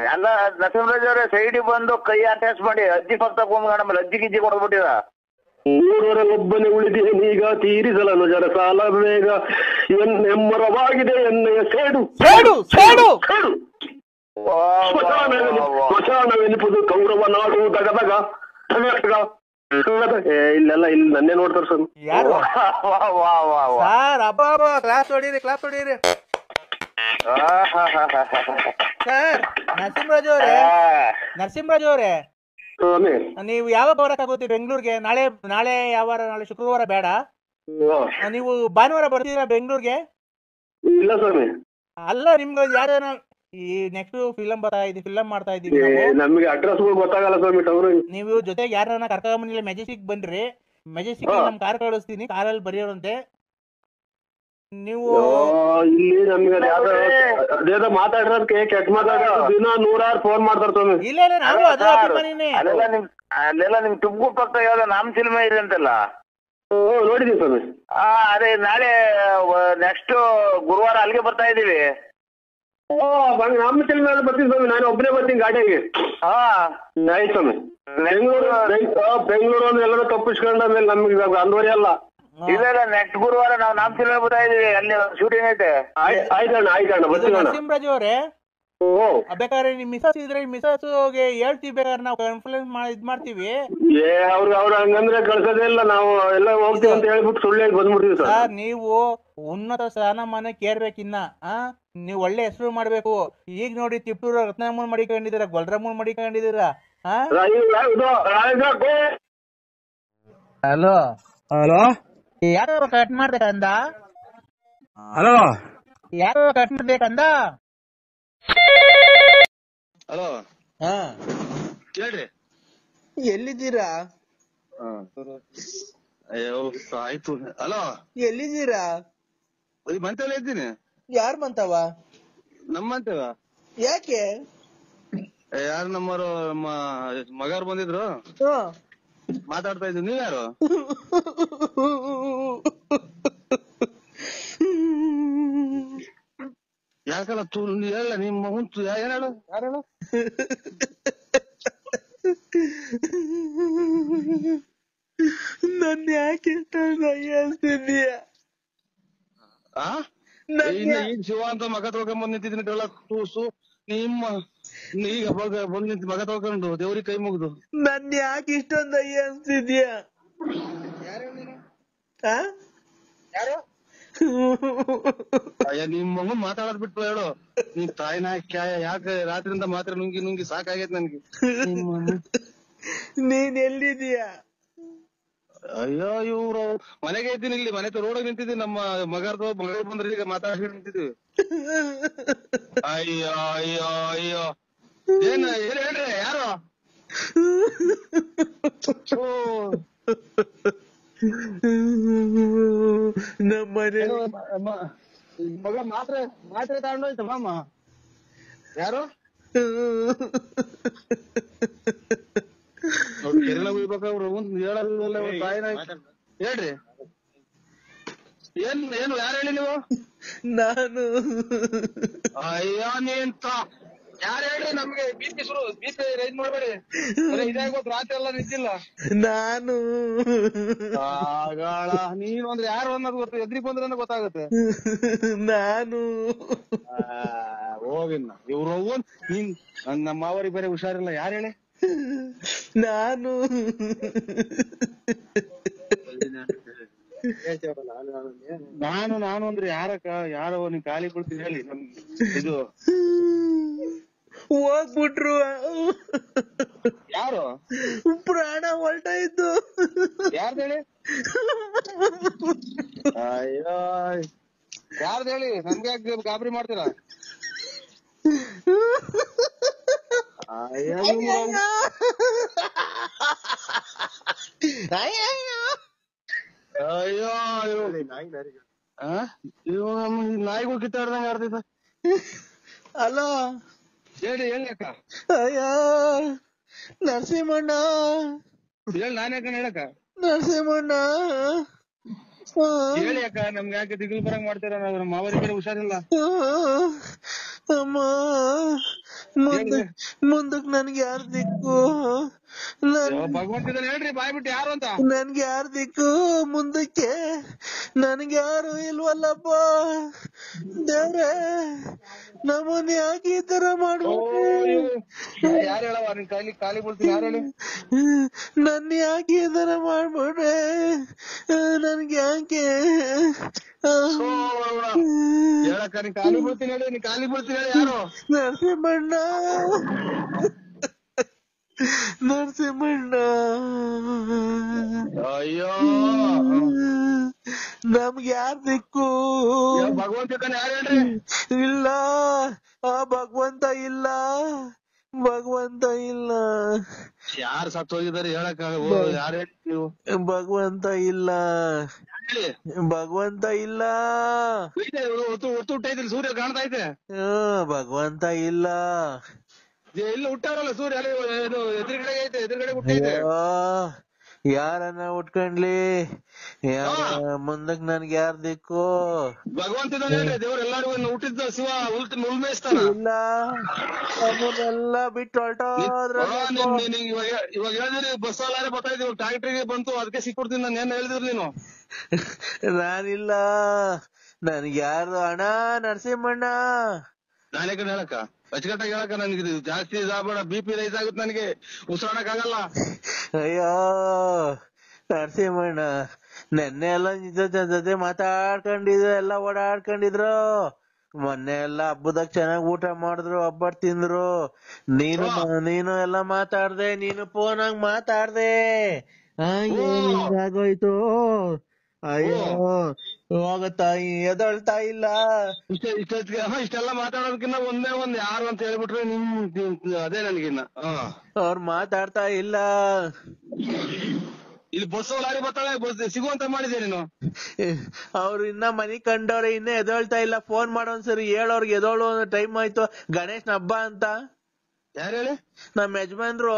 ಎಲ್ಲ. ನರಸಿಂಹರಾಜ್ ಅವರೇ, ಸೈಡಿಗೆ ಬಂದು ಕೈ ಅಟ್ಯಾಚ್ ಮಾಡಿ ಅಜ್ಜಿ ಪಕ್ಕ ತಗೊಂಡ್ ಅಜ್ಜಿ ಗಿಜ್ಜಿ ಕೊಡ್ಬಿಟ್ಟಿದ. ನೂರರಲ್ಲೊಬ್ಬನೇ ಉಳಿದಿದೆ ನೀಗ ತೀರಿಸಲನ್ನು ಜರ ಸಾಲ ಬೇಗ, ಎಮ್ಮರವಾಗಿದೆ ಎಣ್ಣೆಯ ಸೇಡು ಸ್ಮಶಾನವೆನಿಪುದು ಕೌರವ ನಾಡು ದಗದಗ ದಗದಗ. ಇಲ್ಲೆಲ್ಲ ಇಲ್ಲಿ ನನ್ನೇ ನೋಡ್ತಾರ ಸರ್. ಯಾರು ಕ್ಲಾಸ್ ಹೊಡೀರಿ ಸರ್. ನರಸಿಂಹರಾಜು ಅವರೇ, ನೀವು ಯಾವಾಗ ಬರಕ್ಕಾಗುತ್ತೆ ಬೆಂಗಳೂರಿಗೆ? ನಾಳೆ ಯಾವ ವಾರ? ನಾಳೆ ಶುಕ್ರವಾರ ಬೇಡ, ನೀವು ಭಾನುವಾರ ಬರ್ತೀರಾ ಬೆಂಗಳೂರಿಗೆ? ಇಲ್ಲ ಸ್ವಾಮಿ. ಅಲ್ಲ, ನಿಮ್ಗೆ ಯಾವ್ದಾನ ಈ ನೆಕ್ಸ್ಟ್ ಫಿಲಂ ಮಾಡ್ತಾ ಇದೀವಿ. ನಮಗೆ ಅಡ್ರೆಸ್ ಗೊತ್ತಾಗಲ್ಲ ಸ್ವಾಮಿ. ನೀವು ಜೊತೆಗೆ ಯಾರನ್ನ ಕರ್ಕೊಂಡ್ಬಂದಿಲ್ಲ, ಮೆಜೆಸ್ಟಿಕ್ ಬನ್ರಿ. ಮೆಜೆಸ್ಟಿಕ್ ನಮ್ ಕಾರ್ ಕಳಿಸ್ತೀನಿ, ಕಾರಲ್ಲಿ ಬರೆಯೋರಂತೆ ನೀವು. ಇಲ್ಲಿ ನಮ್ಗೆ ಅದೇನೋ ಮಾತಾಡಿರೋದಕ್ಕೆ ಕೆಟ್ಟ ಮಾತಾಡೋದು ದಿನ 100 ಫೋನ್ ಮಾಡ್ತಾರೆ ಸ್ವಾಮಿ. ಇಲ್ಲ ನಾವು ಅದೇ ಅಭಿಮಾನಿನೇ. ಅಲ್ಲೆಲ್ಲ ನಿಮ್ ತುಮಕೂರು ಪಕ್ಕ ಯಾವ್ದೋ ನಾಮ ಸಿನಿಮಾ ಇದೆ ಅಂತಲ್ಲ? ನೋಡಿದೀನಿ ಸ್ವಾಮಿ. ಅದೇ ನಾಳೆ ನೆಕ್ಸ್ಟ್ ಗುರುವಾರ ಅಲ್ಲಿಗೆ ಬರ್ತಾ ಇದೀವಿ. ನಮ್ಮ ಸಿನಿಮಾ ಬರ್ತೀನಿ ಸ್ವಾಮಿ, ನಾನು ಒಬ್ಬನೇ ಬರ್ತೀನಿ ಗಾಡಿಯಾಗಿ. ಆಯ್ತು ಸ್ವಾಮಿ. ಬೆಂಗಳೂರು ಎಲ್ಲರೂ ತಪ್ಪಿಸ್ಕೊಂಡ ಮೇಲೆ ನಮ್ಗೆ ಅಂದ್ವರಿ ಅಲ್ಲ. ಇಲ್ಲ ಇಲ್ಲ ನೆಕ್ಸ್ಟ್ ಗುರುವಾರ ನಾವು ನಾಮಚಿಲ ಬರ್ತಾ ಇದೀವಿ, ಅಲ್ಲಿ ಶೂಟಿಂಗ್ ಐತೆ. ಆಯ್ತಣ್ಣ ಬರ್ತೀವಣ್ಣ. ನರಸಿಂಹರಾಜ್ ಅವರೇ, ಬೇಕಾದ್ರೆ ನಿಮ್ ಮಿಸಸ್ ಇದ್ರೆ ಮಿಸಸ್ ಹೇಳ್ತೀವಿ, ಬೇಕಾದ್ರೆ ನಾವು ಕಾನ್ಫರೆನ್ಸ್ ಇದ್ ಮಾಡ್ತೀವಿ. ಅವ್ರು ಹಂಗಂದ್ರೆ ಕಳ್ಸೋದೇ ಇಲ್ಲ, ನಾವು ಎಲ್ಲ ಹೋಗ್ತೀವಿ ಅಂತ ಹೇಳ್ಬಿಟ್ಟು ಸುಳ್ಳು ಹೇಳಿ ಬಂದ್ಬಿಡ್ತೀವಿ ಸರ್. ನೀವು ಉನ್ನತ ಸ್ಥಾನಮಾನ ಕೇರ್ಬೇಕಿನ್ನ, ನೀವು ಒಳ್ಳೆ ಹೆಸರು ಮಾಡ್ಬೇಕು. ಈಗ ನೋಡಿ ತಿಪ್ಟೂರ ರತ್ನಮೂಲ್ ಮಡಿಕೊಂಡಿದ್ದೀರಾ, ಗೊಲ್ರಮೂಲ್ ಮಡಿಕೊಂಡಿದ್ದೀರಾ. ಹಲೋ ಹಲೋ ಯಾರು ಕಟ್ ಮಾಡ್ಬೇಕಂದ? ಹಲೋ ಯಾರು ಕಟ್ ಮಾಡ್ಬೇಕಂದ? ಹಲೋ ಹಾ ಹೇಳ್ರಿ. ಎಲ್ಲಿದ್ದೀರಾ? ಅಯ್ಯೋ ಆಯ್ತು. ಹಲೋ ಎಲ್ಲಿದ್ದೀರಾ? ಮಂತೇವ ಇದ್ದೀನಿ. ಯಾರ್ ಬಂತವ? ನಮ್ಮ ಮಂತೇವ. ಯಾಕೆ? ಯಾರು ನಮ್ಮರು ನಮ್ಮ ಮಗಾರು ಬಂದಿದ್ರು, ಮಾತಾಡ್ತಾ ಇದ್ವಿ. ನೀವ್ ಯಾರು? ಯಾಕಲ್ಲ ಹೇಳ ನಿಮ್ಮ ಹುಂಚು ಏನ್ ಹೇಳು, ಯಾರು ಹೇಳು? ನನ್ ಯಾಕೆ ಹೇಳ್ತಿದೀಯ? ಈಗ ಶಿವ ಅಂತ ಮಗ ತೊಳ್ಕೊಂಡ್ ನಿಂತಿದ್ದೀನಿ. ಕೂಸು ನಿಮ್ಮ ಈಗ ಬಂದ್ ನಿಂತ ಮಗ ತೊಳ್ಕೊಂಡು ದೇವ್ರಿಗೆ ಕೈ ಮುಗ್ದು ನನ್ ಯಾಕೆ ಇಷ್ಟೊಂದು ಅಯ್ಯ ಅನ್ಸ್ತಿದ್ಯಾ? ಅಯ್ಯ ನಿಮ್ ಮಗನ್ ಮಾತಾಡೋದ್ ಬಿಟ್ಟು ಹೇಳು. ನೀನ್ ತಾಯಿನ ಯಾಕೆ ರಾತ್ರಿಯಿಂದ ಮಾತ್ರ ನುಂಗಿ ನುಂಗಿ ಸಾಕಾಗೈತ್ ನನ್ಗೆ. ನೀನ್ ಎಲ್ಲಿದೀಯಾ? ಅಯ್ಯೋ ಇವ್ರು ಮನೆಗೆ ಇದ್ದೀನಿ, ಇಲ್ಲಿ ಮನೆ ರೋಡಾಗ ನಿಂತಿದ್ದೀನಿ. ನಮ್ಮ ಮಗರ್ದು ಮಗ ಬಂದ್ರೆ ಈಗ ಮಾತಾಡ್ಕೊಂಡು ನಿಂತಿದ್ವಿ. ಅಯ್ಯೋ ಅಯ್ಯೋ ಅಯ್ಯೋ ಏನ್ ಹೇಳ್ರಿ, ಯಾರು? ನಮ್ಮನೆ ಮಗ ಮಾತ್ರೆ ತಗೊಂಡೋಯ್ತು ಮಾಮ. ಯಾರು? ಕೆರೆನ ಉಯ್ಬೇಕಾವ್ರು ಹೇಳಲ್ಲ ತಾಯಿನ. ಹೇಳ್ರಿ ಏನು ಯಾರು ಹೇಳಿ ನೀವು? ನಾನು. ಅಯ್ಯೋ ನೀಂತ ಯಾರು ಹೇಳಿ? ನಮ್ಗೆ ಬೀಪಿ ರೈಸ್ ಮಾಡ್ಬೇಡಿ, ಇದಾಗೋದು ರಾತ್ರಿ ಎಲ್ಲ ನಿಂತಿಲ್ಲ. ನಾನು ಆಗಳ ನೀನು ಅಂದ್ರೆ ಯಾರು ಅನ್ನೋದು ಗೊತ್ತು, ಎದ್ರಿಗೆ ಬಂದ್ರೆ ಗೊತ್ತಾಗುತ್ತೆ. ನಾನು ಹೋಗಿನ್ನ ಇವ್ರು ನೀನ್ ನಮ್ಮ ಮಾವರಿಗೆ ಬೇರೆ ಹುಷಾರಿಲ್ಲ. ಯಾರು ಹೇಳಿ? ನಾನು ನಾನು ಅಂದ್ರೆ ಯಾರೋ ನೀನ್ ಖಾಲಿ ಕೊಡ್ತೀನಿ ಹೇಳಿ. ಇದು ಹೋಗ್ಬಿಟ್ರು. ಯಾರು? ಪ್ರಾಣ ಹೊರಟಾಯ್ತು. ಯಾರ್ದು ಹೇಳಿ? ಅಯ್ಯೋ ಯಾರ್ದು ಹೇಳಿ? ನಮ್ಗೆ ಯಾಕೆ ಗಾಬರಿ ಮಾಡ್ತೀರಾ? ಅಯ್ಯೋ ನಾಯಿಗಳು ಕಿತ್ತಾಡ್ದಂಗ ಆಡ್ತೈತ. ಅಲೋ ಹೇಳಿ ಅಕ್ಕ. ಅಯ್ಯೋ ನರಸಿಂಹಣ್ಣ. ಹೇಳಿ ನಾನ್ ಯಾಕ ಹೇಳಕ್ಕ? ನರಸಿಂಹಣ್ಣ ಹೇಳಿ ಅಕ್ಕ. ನಮ್ಗೆ ಯಾಕೆ ದಿಗಿಲ್ ಬರಂಗ್ ಮಾಡ್ತೀರ? ನಮ್ಮ ಮಾವರಿಗೆ ಬೇರೆ ಹುಷಾರಿಲ್ಲ. ಅಮ್ಮ ಮುಂದಕ್ ನನ್ಗೆ ಯಾರ್ ದಿಕ್ಕು? ಭಗವಂತಿದ್ದಾನೆ ಹೇಳ್ರಿ ಬಾಯ್ ಬಿಟ್ಟು ಯಾರು ಅಂತ. ನನ್ಗೆ ಯಾರ್ ದಿಕ್ಕು ಮುಂದಕ್ಕೆ? ನನ್ಗೆ ಯಾರು ಇಲ್ವಲ್ಲಪ್ಪ ದೇವ್ರೆ. ನಮ್ಮನ್ ಯಾಕೆ ಈ ತರ ಮಾಡ್ಬಿಟ್ರಿ? ಯಾರು ಹೇಳವ? ನಿನ್ ಖಾಲಿ ಬೀಳ್ತೀನಿ. ಯಾರು ಹೇಳಿ? ನನ್ ಯಾಕೆ ಈ ತರ ಮಾಡ್ಬಿಟ್ರೆ? ನನ್ಗೆ ಯಾಕೆ ಹೇಳಕ್ಕ? ನೀನ್ ಖಾಲಿ ಬೀಳ್ತೀನಿ ಹೇಳಿ. ನೀನ್ ಖಾಲಿ ಬೀಳ್ತೀನಿ ಹೇಳಿ. ಯಾರು? ನರಸಿಂಹಣ್ಣ. ನರಸಿಂಹಣ್ಣ. ಅಯ್ಯೋ ನಮ್ಗೆ ಯಾರ್ ದಿಕ್ಕು? ಭಗವಂತ ಯಾರು ಹೇಳ್ರಿ? ಇಲ್ಲ ಭಗವಂತ ಇಲ್ಲ, ಭಗವಂತ ಇಲ್ಲ. ಯಾರು ಸತ್ತು ಹೋಗಿದ್ದಾರೆ ಹೇಳಕ್ಕ? ಯಾರು ಹೇಳಿ ನೀವು? ಭಗವಂತ ಇಲ್ಲ, ಭಗವಂತ ಇಲ್ಲ. ಹೊತ್ತು ಹುಟ್ಟೈತಿ, ಸೂರ್ಯ ಕಾಣ್ತಾ ಐತೆ. ಭಗವಂತ ಇಲ್ಲ. ಇಲ್ಲ ಹುಟ್ಟಾರಲ್ಲ ಸೂರ್ಯ, ಎದುರುಗಡೆ ಐತೆ, ಎದುರುಗಡೆ ಹುಟ್ಟೈತೆ. ಯಾರನ್ನ ಉಟ್ಕೊಂಡ್ಲಿ ಮುಂದಕ್ ನನ್ಗೆ ಯಾರ್ ದಿಕ್ಕು ಭಗವಂತ ದೇವ್ರ ಎಲ್ಲಾರು ಹುಟ್ಟಿದ್ದ ಶಿವ ಉಳ್ಮೇಯಿಸ್ತಾನ ಇಲ್ಲ ನಮ್ಮನ್ನೆಲ್ಲ ಬಿಟ್ಟು ಹೊರಟೋದ್ರ ಇವಾಗ ಹೇಳಿದ್ರಿ ಬಸ್ ಅಲ್ಲಾರೆ ಬರ್ತಾ ಇದೀವಿ ಟ್ರಾಕ್ಟ್ರಿಗೆ ಬಂತು ಅದಕ್ಕೆ ಸಿಕ್ಬಿಡ್ತೀನಿ ನಾನು ಏನ್ ಹೇಳಿದ್ರಿ ನೀನು ನಾನಿಲ್ಲ ನನ್ಗೆ ಯಾರ್ದು ಅಣ್ಣ ನರಸಿಂಹಣ್ಣ ನಾನೇ ಕಡೆ ಹೇಳಕ್ಕ ಅಚ್ಚುಕಟ್ಟಾಗಿ ಹೇಳಕ್ಕ ನನ್ಗೆ ಜಾಸ್ತಿ ಇದಾಗಬೇಡ BP ರೈಸ್ ಆಗುತ್ತೆ ನನಗೆ ಉಸಿರಾಡಕ್ ಆಗಲ್ಲ ಅಯ್ಯೋ ನರಸಿಂಹಣ್ಣ ನೆನ್ನೆ ಎಲ್ಲ ಜೊತೆ ಮಾತಾಡ್ಕೊಂಡಿದ್ರು ಎಲ್ಲ ಓಡಾಡ್ಕೊಂಡಿದ್ರು ಮೊನ್ನೆ ಎಲ್ಲ ಹಬ್ಬದಾಗ ಚೆನ್ನಾಗ್ ಊಟ ಮಾಡಿದ್ರು ಒಬ್ಬಟ್ಟು ತಿಂದ್ರು ನೀನು ಎಲ್ಲ ಮಾತಾಡ್ದೆ ನೀನು ಫೋನಾಗ ಮಾತಾಡ್ದೆ ಆಗೋಯ್ತು ಅಯ್ಯೋ ಹೋಗತ್ತಾ ಎದೊಳ್ತಾ ಇಲ್ಲ ಇಷ್ಟೆಲ್ಲ ಮಾತಾಡೋದಕ್ಕಿನ್ನ ಒಂದ್ ಯಾರು ಅಂತ ಹೇಳ್ಬಿಟ್ರೆ ನಿಮ್ ಅದೇ ನನ್ಗಿನ್ನ ಅವ್ರು ಮಾತಾಡ್ತಾ ಇಲ್ಲ ಇಲ್ಲಿ ಬಸ್ ಲಾರಿ ಬರ್ತಾಳೆ ಸಿಗುವಂತ ಮಾಡಿದೆ ನೀನು ಅವ್ರು ಇನ್ನ ಮನಿ ಕಂಡವ್ರೆ ಇನ್ನ ಎದೊಳ್ತಾ ಇಲ್ಲ ಫೋನ್ ಮಾಡೋನ್ಸರಿ ಹೇಳೋರ್ಗೆ ಎದೋಳು ಟೈಮ್ ಆಯ್ತು ಗಣೇಶನ ಹಬ್ಬ ಅಂತ ಯಾರು ಹೇಳಿ ನಮ್ ಯಜಮಾನ್ರು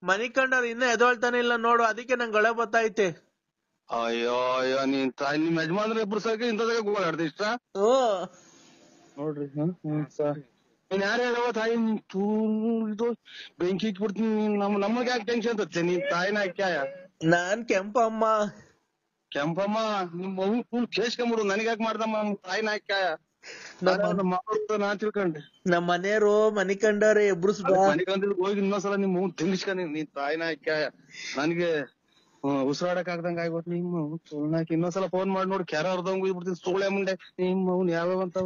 ಮನಿ ಕಂಡವ್ರು ಇನ್ನ ಎದೊಳ್ತಾನೆ ಇಲ್ಲ ನೋಡು ಅದಕ್ಕೆ ನಂಗೆ ಗಳೆ ಬತ್ತೈತೆ ಅಯ್ಯೋ ಅಯ್ಯೋ ನಿಮ್ ಯಜಮಾನ್ರ ಇಬ್ರು ಸರ್ಕ ಇಂಥದಾಗ ಓಡಾಡ್ದೆ ಇಷ್ಟ ನೋಡ್ರಿ ನೀನ್ ಯಾರು ಹೇಳವ ತಾಯಿ ಇದು ಬೆಂಕಿ ಇಟ್ಬಿಡ್ತೀನಿ ನಮಗೆ ಯಾಕೆ ಟೆನ್ಷನ್ ತತ್ತೆ ನೀನ್ ತಾಯಿನ ಹಾಕ್ಯಾಯ ನಾನ್ ಕೆಂಪಮ್ಮ ನಿಮ್ ಮಗು ಫುಲ್ ಕೇಸ್ಕೊಂಬಿಡು ನನಗ್ ಯಾಕೆ ಮಾಡ್ದಮ್ಮ ತಾಯಿನ ಹಾಕ್ಯಾಯ ನಾನ್ ತಿಳ್ಕೊಂಡೆ ನಮ್ ಮನೆಯವರು ಮನಿ ಕಂಡವ್ರೆ ಎಬ್ರು ಮನೆಗಂದ್ರೆ ಹೋಗಿ ಇನ್ನೊಂದ್ಸಲ ನಿಮ್ ಮಗು ತೆಂಗಿಸ್ಕೊಂಡಿ ನೀನ್ ತಾಯಿನ ಹಾಕ್ಯಾಯ ನನ್ಗೆ ಉಸಿರಾಡಕ್ ಆಗ್ದಂಗ ಆಗ್ಬಿಟ್ಟು ನಿಮ್ಮ ಸುಳ್ನಾಕಿ ಇನ್ನೊಂದ್ಸಲ ಫೋನ್ ಮಾಡಿ ನೋಡಿ ಕ್ಯಾರ ಅರ್ಧಂಗ್ ಬಿಡ್ತೀನಿ ಸುಳ್ಳೆ ಮುಂಡೆ ನಿಮ್ ಅವ್ನ್ ಯಾವ್ಯಾವ ಅಂತ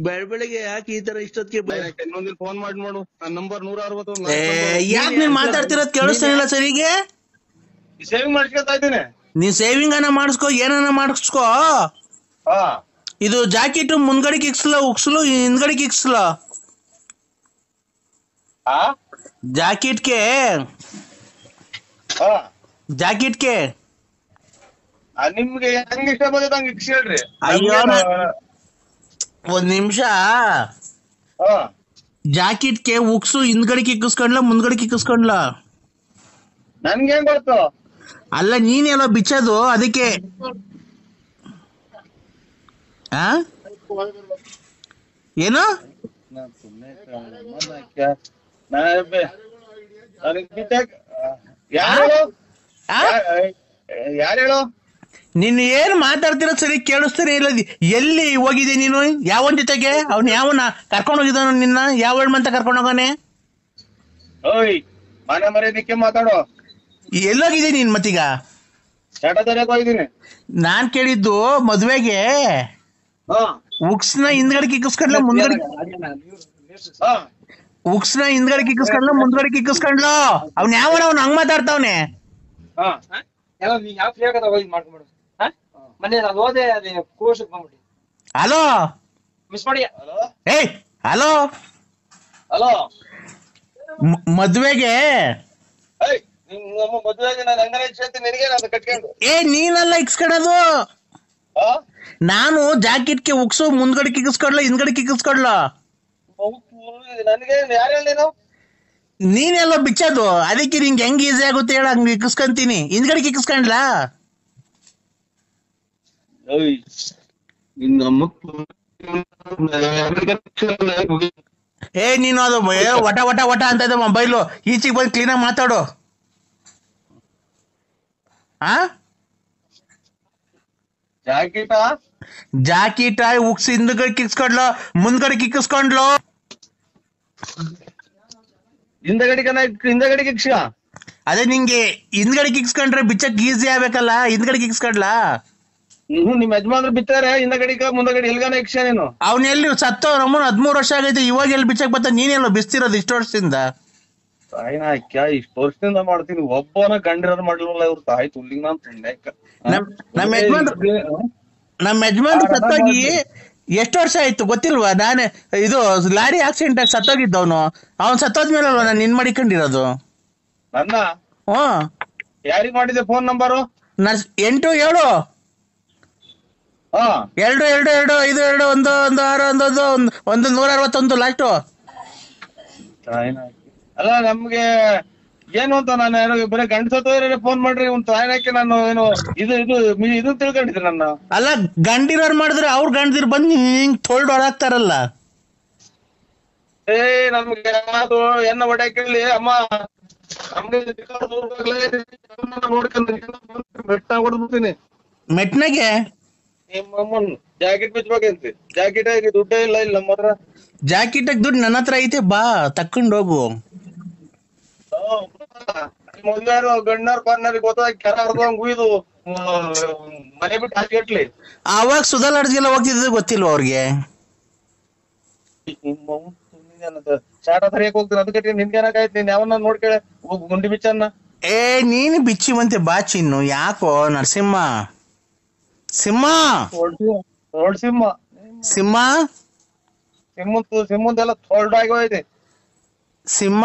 ಬೆಳಗ್ಗೆ ಯಾಕೆ ಈ ತರ ಇಷ್ಟೊತ್ತಿಗೆ ಇನ್ನೊಂದಿನ ಫೋನ್ ಮಾಡಿ ನೋಡು ನನ್ನ ನಂಬರ್ 160 ಯಾಕೆ ನೀನ್ ಮಾತಾಡ್ತಿರೋದ್ ಕೇಳಿಸ್ತಾನಿಲ್ಲ ಸರಿಗೆ ಸೇವಿಂಗ್ ಮಾಡ್ಕೊತಾ ಇದ್ದೀನಿ ನೀನ್ ಸೇವಿಂಗ್ ಅನ್ನ ಮಾಡಿಸ್ಕೋ ಏನನ್ನ ಮಾಡಿಸ್ಕೋ ಇದು ಜಾಕೆಟ್ ಮುಂದ್ಗಡೆ ಕಿಕ್ಸ್ಲ ಉಕ್ಸ್ಲು ಹಿಂದ್ಗಡೆ ಕಿಕ್ಸ್ಲ ಜಾಕೆಟ್ಗೆ ನಿಮ್ಗೆ ಹೆಂಗ್ ಇಷ್ಟ ಬಂದೈತೆ ಹಂಗ ಇಕ್ಸ್ ಹೇಳ್ರಿ ಅಯ್ಯೋ ಒಂದ್ ನಿಮಿಷ ಜಾಕೆಟ್ಗೆ ಉಕ್ಸು ಹಿಂದ್ಗಡೆ ಕಿಕ್ಕಿಸ್ಕೊಂಡ್ಲ ಮುಂದ್ಗಡೆ ಕಿಕ್ಕಿಸ್ಕೊಂಡ್ಲ ನನ್ಗೆ ಹೆಂಗ್ ಗೊತ್ತು ಅಲ್ಲ ನೀನೆಲ್ಲ ಬಿಚ್ಚೋದು ಅದಕ್ಕೆ ಏನು ಯಾರು ಹೇಳು ನೀನ್ ಏನ್ ಮಾತಾಡ್ತಿರೋ ಸರಿ ಕೇಳಿಸ್ತಾನೆ ಇಲ್ಲ ಎಲ್ಲಿ ಹೋಗಿದೆ ನೀನು ಯಾವನ್ ಜೊತೆಗೆ ಅವ್ನ ಯಾವನ ಕರ್ಕೊಂಡ್ ಹೋಗಿದ್ದಾನ ನಿನ್ನ ಯಾವ ಅಂತ ಕರ್ಕೊಂಡ್ ಹೋಗಾನೆ ಓಯ್ ಮನೆ ಮರ್ಯಾದಕ್ಕೆ ಮಾತಾಡೋ ಎಲ್ಲೋಗಿದೆ ನೀನ್ ಮತ್ತೀಗ ಹೋಗಿದ್ದೀನಿ ನಾನ್ ಕೇಳಿದ್ದು ಮದ್ವೆಗೆ ಉಕ್ಸ್ನ ಹಿಂದ್ಗಡೆ ಕಿಕ್ಕಿಸ್ಕೊಂಡ್ಲ ಮುಂದ್ಗಡೆ ಉಕ್ಸ್ನ ಹಿಂದ್ಗಡೆ ಕಿಕ್ಕಿಸ್ಕೊಂಡ್ಲ ಮುಂದ್ಗಡೆ ಕಿಕ್ಕಿಸ್ಕೊಂಡ್ಲ ಅವ್ನ ಯಾವನ ಅವ್ನ ಹಂಗ್ ಮಾತಾಡ್ತಾವ್ನೆ ಹಲೋ ಏಯ್ ಹಲೋ ಮದ್ವೆಗೆ ನೀನಲ್ಲ ಇಕ್ಸ್ಕೊಳೋದು ನಾನು ಜಾಕೆಟ್ಗೆ ಉಕ್ಸು ಮುಂದ್ಗಡೆ ಕಿಕ್ಕಿಸ್ಕೊಡ್ಲ ಹಿಂದ್ಗಡೆ ಕಿಕ್ಕಿಸ್ಕೊಡ್ಲ ನೀನೆಲ್ಲ ಬಿಚ್ಚೋದು ಅದಕ್ಕೆ ನಿಂಗೆ ಹೆಂಗ್ ಈಸಿ ಆಗುತ್ತೆ ಹೇಳ ಹಂಗ್ ಕಿಕ್ಕಿಸ್ಕೊಂತೀನಿ ಹಿಂದ್ಗಡೆ ಕಿಕ್ಕಿಸ್ಕೊಂಡ್ಲಾ ನೀನು ಅದು ವಟ ವಟ ವಟ ಅಂತ ಇದೆ ಮೊಬೈಲು ಈಚೆಗೆ ಬಂದು ಕ್ಲೀನಾಗಿ ಮಾತಾಡು ಜಾಕೆಟ್ ಉಕ್ಸ್ ಹಿಂದ್ಗಡೆ ಕಿಕ್ಸ್ಕೊಂಡ್ಲು ಮುಂದ್ಗಡೆ ಕಿಕ್ಕಿಸ್ಕೊಂಡ್ಲು ಹಿಂದಗಡೆ ಕಿಕ್ಸ ಅದೇ ನಿಂಗೆ ಹಿಂದ್ಗಡೆ ಕಿಕ್ಸ್ಕೊಂಡ್ರೆ ಬಿಚ್ಚಕ್ ಈಸಿ ಆಗ್ಬೇಕಲ್ಲ ಹಿಂದ್ಗಡೆ ಕಿಕ್ಸ್ಕೊಂಡ್ಲಾ ನಿಮ್ ಯಜಮಾನ್ರು ಬಿತ್ತಾರೆ ಹಿಂದಗಡಿಕ ಮುಂದಗಡೆ ಎಲ್ಗಾನ ಇಕ್ಷ ನೀನು ಅವ್ನ ಎಲ್ಲಿ ಸತ್ತೋ ನಮ್ಮನ್ 13 ವರ್ಷ ಆಗೈತೆ ಇವಾಗ ಎಲ್ಲಿ ಬಿಚ್ಚಕ್ ಬತ್ತ ನೀನೆಲ್ಲ ಬಿಸ್ತಿರೋದು ಇಷ್ಟು ವರ್ಷದಿಂದ ತಾಯಿನ ಇಷ್ಟು ವರ್ಷದಿಂದ ಮಾಡ್ತೀನಿ ಒಬ್ಬನ ಗಂಡಿರೋದು ಮಾಡ್ಲಿಲ್ಲ ಇವ್ರು ತಾಯಿ ತುಲ್ಲಿಂಗ್ ನಾನ್ ತುಂಡ್ಯಾಕ ನಮ್ ಯಜಮಾನ್ರು ಸತ್ತೋಗಿ ಎಷ್ಟು ವರ್ಷ ಆಯ್ತು ಗೊತ್ತಿಲ್ವಾ ನಾನೇ ಇದು ಲಾರಿ ಆಕ್ಸಿಡೆಂಟ್ ಆಗಿ ಸತ್ತೋಗಿದ್ದವನು ಅವ್ನ್ ಸತ್ತೋದ್ಮೇಲೆ ಅಲ್ವಾ ನಾನು ನಿನ್ ಮಾಡಿಕೊಂಡಿರೋದು ನನ್ನ ಯಾರಿಗ್ ಮಾಡಿದೆ ಫೋನ್ ನಂಬರು 87 2 2 2 5 2 1 1 6 1 1 161 ಲಾಸ್ಟು ಅಲ್ಲ ನಮ್ಗೆ ಏನು ಅಂತ ನಾನು ಏನೋ ಬರೀ ಗಂಡಸತ್ತೋದ್ರೆ ಫೋನ್ ಮಾಡ್ರಿ ಒಂದು ತಾಯಿನಕ್ಕೆ ನಾನು ಏನು ಇದು ತಿಳ್ಕೊಂಡಿದ್ರಿ ನನ್ನ. ಅಲ್ಲ ಗಂಡಿರೋರ್ ಮಾಡಿದ್ರೆ ಅವ್ರ ಗಂಡದಿರ್ ಬಂದು ಹಿಂಗ್ ತೊಳ್ದು ಹೊರಾಕ್ತಾರಲ್ಲ. ನಮ್ಗೆ ಅದು ಎನ್ನ ಹೊಡ್ಯಾಕಿರ್ಲಿ ಅಮ್ಮ ನಮ್ಗೆ ಬೆಟ್ಟ ಹೊಡೆದ್ಬಿಡ್ತೀನಿ ಮೆಟ್ನಾಗೆ. ನಿಮ್ಮಮ್ಮನ್ ಜಾಕೆಟ್ ಬಿಚ್ಬೇಕಂತಿ. ಜಾಕೆಟ್ ಆಗಿ ದುಡ್ಡೇ ಇಲ್ಲ ನಮ್ಮ ಹತ್ರ. ಜಾಕೆಟ್ ದುಡ್ಡು ನನ್ನ ಹತ್ರ ಐತೆ, ಬಾ ತಕೊಂಡ್ ಹೋಗು. ಮೊದ್ಲಾರು ಗಣ್ಣಾರ್ ಪಾರ್ನರ್ ಗೊತ್ತಾಗ ಕೆರ ಹರ್ದಂಗ್ ಉಯ್ದು ಮನೆ ಬಿಟ್ಟು ಹಾಕಿಟ್ಲಿ. ಅವಾಗ ಸುಧಾಲಾಡ್ಗೆಲ್ಲ ಹೋಗ್ತಿದ್ದು ಗೊತ್ತಿಲ್ವ ಅವ್ರಿಗೆ? ಚಾಟ ತರಿಯಕ್ ಹೋಗ್ತೀನಿ ಅದಕ್ಕೆ ನಿನ್ಗೇನಾಗಾಯ್ತು? ನೀನ್ ಯಾವನ್ನ ನೋಡ್ಕೇಳೆ ಗುಂಡಿ ಬಿಚ್ಚನ್ನ. ನೀನು ಬಿಚ್ಚಿವಂತೆ ಬಾ ಚಿನ್ನು. ಯಾಕೋ ನರಸಿಂಹ ಸಿಂಹ ಸಿಂಹ ಸಿಂಹ ಸಿಂಹದೆಲ್ಲ ತೊಳ್ದಾಗೋಯ್ತು. ಸಿಂಹ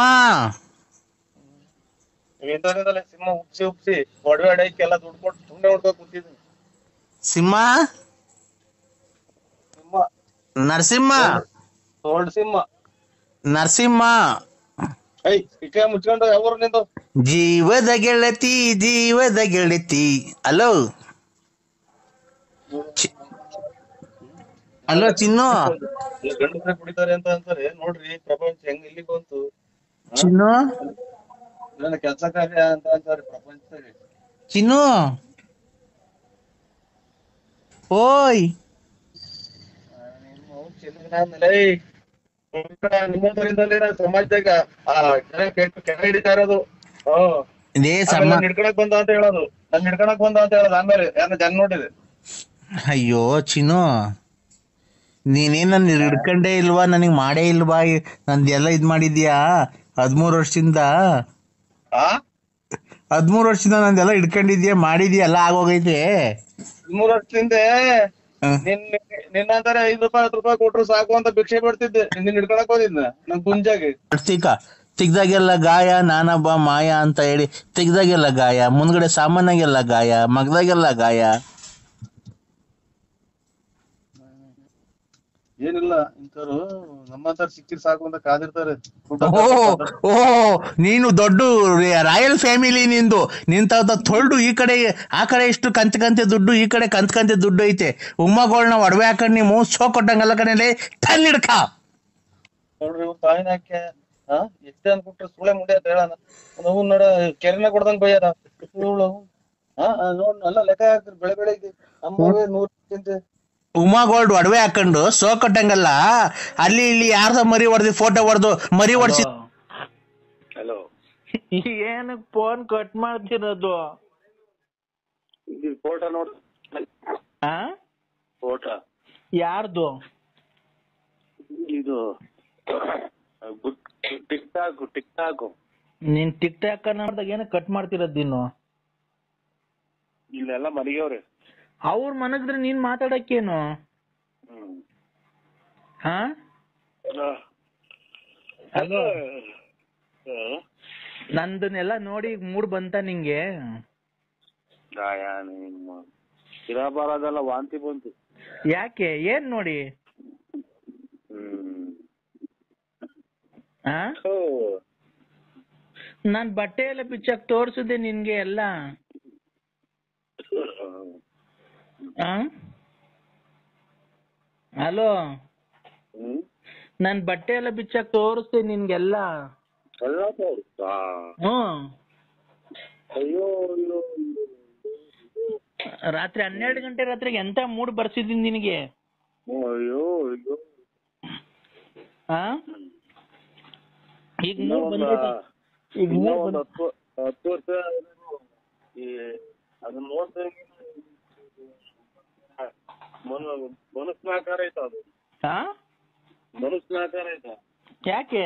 ಸಿಂಹ ಉಪ್ಸಿ ಒಡವೆ ಅಡಕ್ಕೆಲ್ಲ ದುಡ್ಡು ಕೊಟ್ಟು ಸುಮ್ಮನೆ ಹೊಡ್ಕೊ ಕೂತಿದ್ದೀನಿ. ಸಿಂಹ ನರಸಿಂಹ ಸಿಂಹ ನರಸಿಂಹ ಇಕ್ಕ ಮುಚ್ಕೊಂಡು ಯಾವ ನಿಂದು ಜೀವದ ಗೆಳತಿ. ಹಲೋ ಹಲೋ ಚಿನ್ನು. ಗಂಡಸ್ರೆ ಕುಡಿತಾರೆ ಅಂತ ಅಂತಾರೆ ನೋಡ್ರಿ, ಪ್ರಪಂಚ ಹೆಂಗ್ ಇಲ್ಲಿ ಬಂತು. ಚಿನ್ನು ನನ್ನ ಕೆಲ್ಸ ಕಾರ್ಯ ಅಂತ ಅಂತಾರೆ ಪ್ರಪಂಚದಾಗ. ಚಿನ್ನು ಓಯ್ ನಿಮ್ಮಂತರಿಂದಲೇ ಸಮಾಜದಾಗ ಕೆಳ ಹಿಡಿತಾ ಇರೋದು. ನನ್ ಹಿಡ್ಕೊಳಕ್ ಬಂದ ಅಂತ ಹೇಳೋದು, ಆಮೇಲೆ ಯಾರ ಜನ ನೋಡಿದೆ. ಅಯ್ಯೋ ಚಿನ್ನು, ನೀನೇನ್ ನನ್ ಹಿಡ್ಕೊಂಡೇ ಇಲ್ವಾ? ನನಗ್ ಮಾಡೇ ಇಲ್ವಾ? ನಂದೆಲ್ಲ ಇದ್ ಮಾಡಿದ್ಯಾ 13 ವರ್ಷದಿಂದ? 13 ವರ್ಷದಿಂದ ನಂದೆಲ್ಲ ಹಿಡ್ಕೊಂಡಿದ್ಯಾ, ಮಾಡಿದ್ಯಾ, ಎಲ್ಲ ಆಗೋಗೈತೆ. 13 ವರ್ಷದಿಂದ ನಿನ್ನಂತಾರೆ 5 ರೂಪಾಯಿ 10 ರೂಪಾಯಿ ಕೊಟ್ರು ಸಾಕು ಅಂತ ಭಿಕ್ಷೆ ಬಿಡ್ತಿದ್ದೆ. ನಿನ್ನ ಹಿಡ್ಕೊಳಕ್ ಹೋದಿದ್ನ ನನ್ ಗುಂಜಾಗಿ. ತೆಗ್ದಾಗೆಲ್ಲ ಗಾಯ, ನಾನಬ್ಬ ಮಾಯ ಅಂತ ಹೇಳಿ ತೆಗ್ದಾಗೆಲ್ಲ ಗಾಯ, ಮುಂದ್ಗಡೆ ಸಾಮಾನ್ಯಾಗೆಲ್ಲ ಗಾಯ, ಮಗದಾಗೆಲ್ಲ ಗಾಯ. ಏನಿಲ್ಲ ಇಂಥವ್ರು ನಮ್ಮಂತರ ಸಿಕ್ಕಿರ್ ಸಾಕು ಅಂತ ಕಾದಿರ್ತಾರೆ. ಓ ನೀನು ದೊಡ್ಡ ರಾಯಲ್ ಫ್ಯಾಮಿಲಿ ನಿಂದು. ನಿಂತ ತೊಳ್ದು ಈ ಕಡೆ ಆ ಕಡೆ ಇಷ್ಟು ಕಂತೆ ದುಡ್ಡು, ಈ ಕಡೆ ಕಂತೆ ದುಡ್ಡು ಐತೆ. ಉಮ್ಮಗಳನ್ನ ಒಡವೆ ಹಾಕೊಂಡ್ ನೀವು ಸೋ ಕೊಟ್ಟಂಗಲ್ಲ ಕಣಲೆ ತನ್ನಿಡ್ಕ. ನೋಡ್ರಿ ತಾಯಿನಾಕೆ ಎಷ್ಟೇ ಅನ್ಬಿಟ್ರೆ ಸುಳೆ ಮುಂಡೆ ಅಂತ ಹೇಳೋಣ. ನಾವು ನೋಡ ಕೆರೆನ ಕೊಡ್ದಂಗ್ ಬೈಯಾರ. ನೋಡ್ ಎಲ್ಲ ಲೆಕ್ಕ ಹಾಕ್ತಿರ್ ಬೆಳಿಗ್ಗೆ ನಮ್ಮವೇ 100 ಉಮಾಗೋಲ್ಡ್ ಒಡವೆ ಹಾಕೊಂಡು ಸೋ ಕೊಟ್ಟಂಗಲ್ಲ. ಅಲ್ಲಿ ಇಲ್ಲಿ ಯಾರ್ದ ಮರಿ ಹೊಡೆದಿ ಫೋಟೋ ಹೊಡೆದು ಮರಿ ಹೊಡ್ಸಿ. ಹಲೋ, ಏನಕ್ ಫೋನ್ ಕಟ್ ಮಾಡ್ತಿರೋದು? ಫೋಟೋ ನೋಡ್. ಫೋಟೋ ಯಾರ್ದು? ಇದು ಟಿಕ್ ಟಾಕ್. ನೀನ್ ಟಿಕ್ ಟಾಕ್ ನೋಡ್ದಾಗ ಏನಕ್ ಕಟ್ ಮಾಡ್ತಿರೋದ್ ನೀನು? ಇಲ್ಲೆಲ್ಲ ಮರಿಗವ್ರೆ. ಅವ್ರ ಮನಗಿದ್ರೆ ನೀನ್ ಮಾತಾಡಕ್ಕೇನು? ಹಲೋ, ನಂದನ್ನೆಲ್ಲ ನೋಡಿ ಮೂಡ್ ಬಂತ ನಿಂಗೆ? ಇರಬಾರದೆಲ್ಲ ವಾಂತಿ ಬಂತು. ಯಾಕೆ? ಏನ್ ನೋಡಿ? ನಾನ್ ಬಟ್ಟೆ ಎಲ್ಲ ಬಿಚ್ಚಾಕ್ ತೋರ್ಸಿದ್ದೆ ನಿನ್ಗೆ ಎಲ್ಲ. ಹಲೋ, ನಾನ್ ಬಟ್ಟೆ ಎಲ್ಲ ಬಿಚ್ಚಾಕ್ ತೋರಿಸ್ದೆ ನಿನ್ಗೆಲ್ಲ. ಅಯ್ಯೋ ರಾತ್ರಿ 12 ಗಂಟೆ ರಾತ್ರಿಗೆ ಎಂತ ಮೂಡ್ ಬರ್ಸಿದೀನಿ ನಿನಗೆ? ಅಯ್ಯೋ ಈಗ ಮೂಡ್ ಬಂದೈತೆ. ಈಗ 10 ವರ್ಷ ಅದನ್ನ ನೋಡ್ತಾ ಮನುಷ್ಯನಾಕಾರ ಐತ. ಅದು ಮನುಷ್ಯನಾಕಾರ ಐತ. ಯಾಕೆ?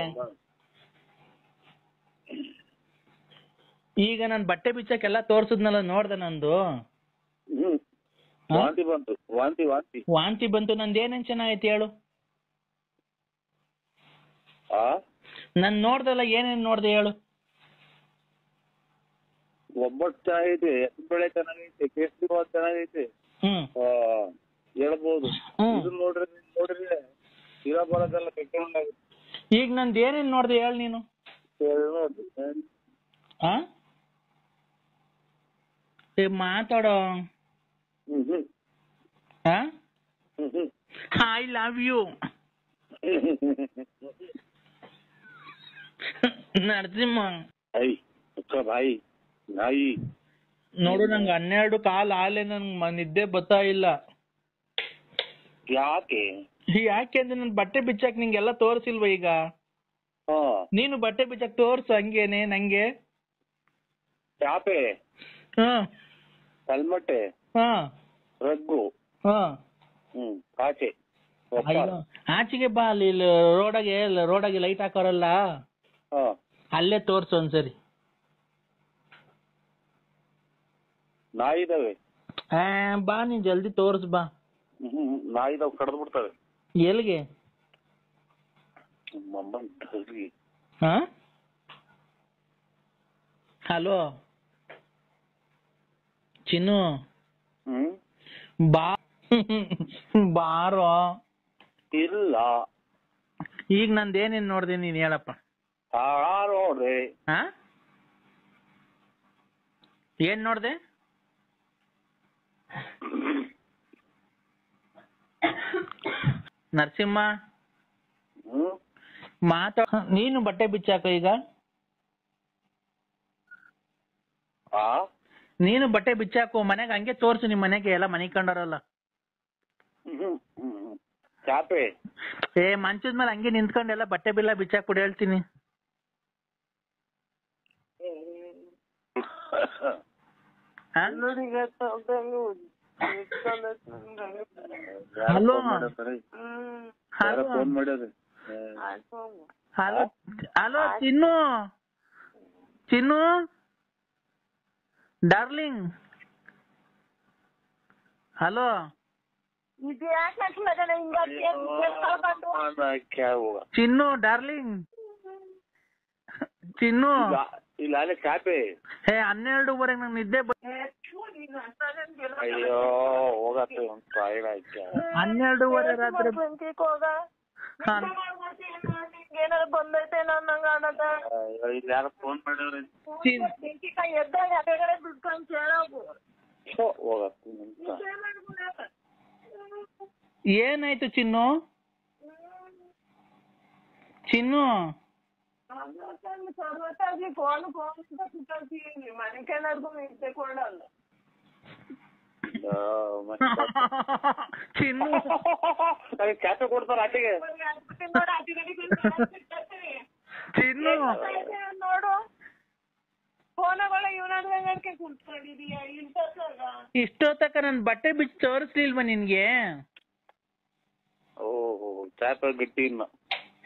ಈಗ ನಾನ್ ಬಟ್ಟೆ ಬಿಚ್ಚಕ್ಕೆಲ್ಲ ತೋರ್ಸುದ್ನಲ್ಲ, ನೋಡ್ದೆ ನಂದು? ವಾಂತಿ ಬಂತು. ವಾಂತಿ ಬಂತು. ನಂದು ಏನೇನ್ ಚೆನ್ನಾಗೈತಿ ಹೇಳು? ನಾನ್ ನೋಡ್ದಲ್ಲ, ಏನೇನ್ ನೋಡ್ದೆ ಹೇಳು? ಒಬ್ಬಟ್ಟು ಚೆನ್ನಾಗೈತಿ, ಬೆಳೆ ಚೆನ್ನಾಗೈತಿ, ಕೇಸರಿ ಬಾತ್ ಚೆನ್ನಾಗೈತಿ, ಹೇಳ್ಬೋದು. ಇದನ್ನ ನೋಡ್ರಿ ಇರ ಬರೋದೆಲ್ಲ ಕೆಟ್ಟೊಂಡಾಗುತ್ತೆ. ಈಗ ನಂದು ಏನೇನ್ ನೋಡ್ದೆ ಹೇಳು ನೀನು? ಮಾತಾಡೋ. I love you. ನರಸಿಂಹ ನೋಡು, ನಂಗೆ 12 ಕಾಲ್ ಆಲೆ, ನನ್ಗೆ ನಿದ್ದೆ ಬರ್ತಾ ಇಲ್ಲ. ಯಾಕೆ ಅಂದ್ರೆ ನನ್ ಬಟ್ಟೆ ಬಿಚ್ಚಾಕ್ ನಿಂಗೆಲ್ಲ ತೋರ್ಸಿಲ್ವ ಈಗ? ನೀನು ಬಟ್ಟೆ ಬಿಚ್ಚಾಕ್ ತೋರ್ಸು ಹಂಗೇನೆ ನಂಗೆ. ಚಾಪೆ, ಕಲ್ಮಟ್ಟೆ, ರಗ್ಗು, ಆಚೆ ಆಚೆಗೆ ಬಾ. ಅಲ್ಲಿ ರೋಡಾಗೆ ಲೈಟ್ ಹಾಕೋರಲ್ಲ, ಅಲ್ಲೇ ತೋರ್ಸು ಒಂದ್ಸರಿ. ನಾಯಿದಾವೆ ಬಾ, ನೀನ್ ಜಲ್ದಿ ತೋರ್ಸ್ ಬಾ. ನಾಯಿದಾವ್ ಕಡ್ದು ಬಿಡ್ತವೆ. ಎಲ್ಲಿಗೆ? ಹಲೋ ಚಿನ್ನು, ಬಾ ಬಾರೋ. ಇಲ್ಲ, ಈಗ ನಂದೇನೇನ್ ನೋಡ್ದೆ ನೀನ್ ಹೇಳಪ್ಪ. ನೋಡ್ರಿ. ಏನ್ ನೋಡ್ದೆ? ನರಸಿಂಹ ನೀನು ಬಟ್ಟೆ ಬಿಚ್ಚಾಕ ಈಗ. ನೀನು ಬಟ್ಟೆ ಬಿಚ್ಚಾಕು ಮನೆಗೆ, ಹಂಗೆ ತೋರ್ಸು ನಿಮ್ ಮನೆಗೆ, ಎಲ್ಲ ಮನೆ ಕಂಡಾರಲ್ಲ. ಚಾಪೆ ಮಂಚದ ಮೇಲೆ ಹಂಗೆ ನಿಂತ್ಕೊಂಡೆಲ್ಲ ಬಟ್ಟೆ ಬಿಲ್ಲ ಬಿಚ್ಚಾಕ್ ಕೊಡಿ ಹೇಳ್ತೀನಿ. ಹಲೋ ಹಲೋ ಹಲೋ ಚಿನ್ನು, ಚಿನ್ನು ಡಾರ್ಲಿಂಗ್. ಹಲೋ ಚಿನ್ನು ಡಾರ್ಲಿಂಗ್. ಚಿನ್ನು ಇಲ್ಲ ಚಾಪೆ. 12:15 ನಂಗೆ ನಿದ್ದೆ. ಅಯ್ಯೋ ಹೋಗತ್ತೆ 12:15 ರಾತ್ರಿ. ಏನಾದ್ರು ಬಂದೈತೆ ಯಾರು ಫೋನ್ ಮಾಡಿದ್ರೆ ಬಿಟ್ಕೊಂಡು ಕೇಳೋಗು. ಏನಾಯ್ತು ಚಿನ್ನು? ಚಿನ್ನು ಚಿನ್ನು ಚಾಪೆ ಕೊಡ್ತಾರ ಆಟಿಗೆ. ಚಿನ್ನು ನೋಡು, ಇಷ್ಟೊತ್ತಕ ನನ್ ಬಟ್ಟೆ ಬಿಚ್ಚಿ ತೋರಿಸ್ಲಿಲ್ವಾ ನಿನ್ಗೆ? ಓಹೋ, ಚಾಪೆ ಗಟ್ಟಿ. ಇನ್ನ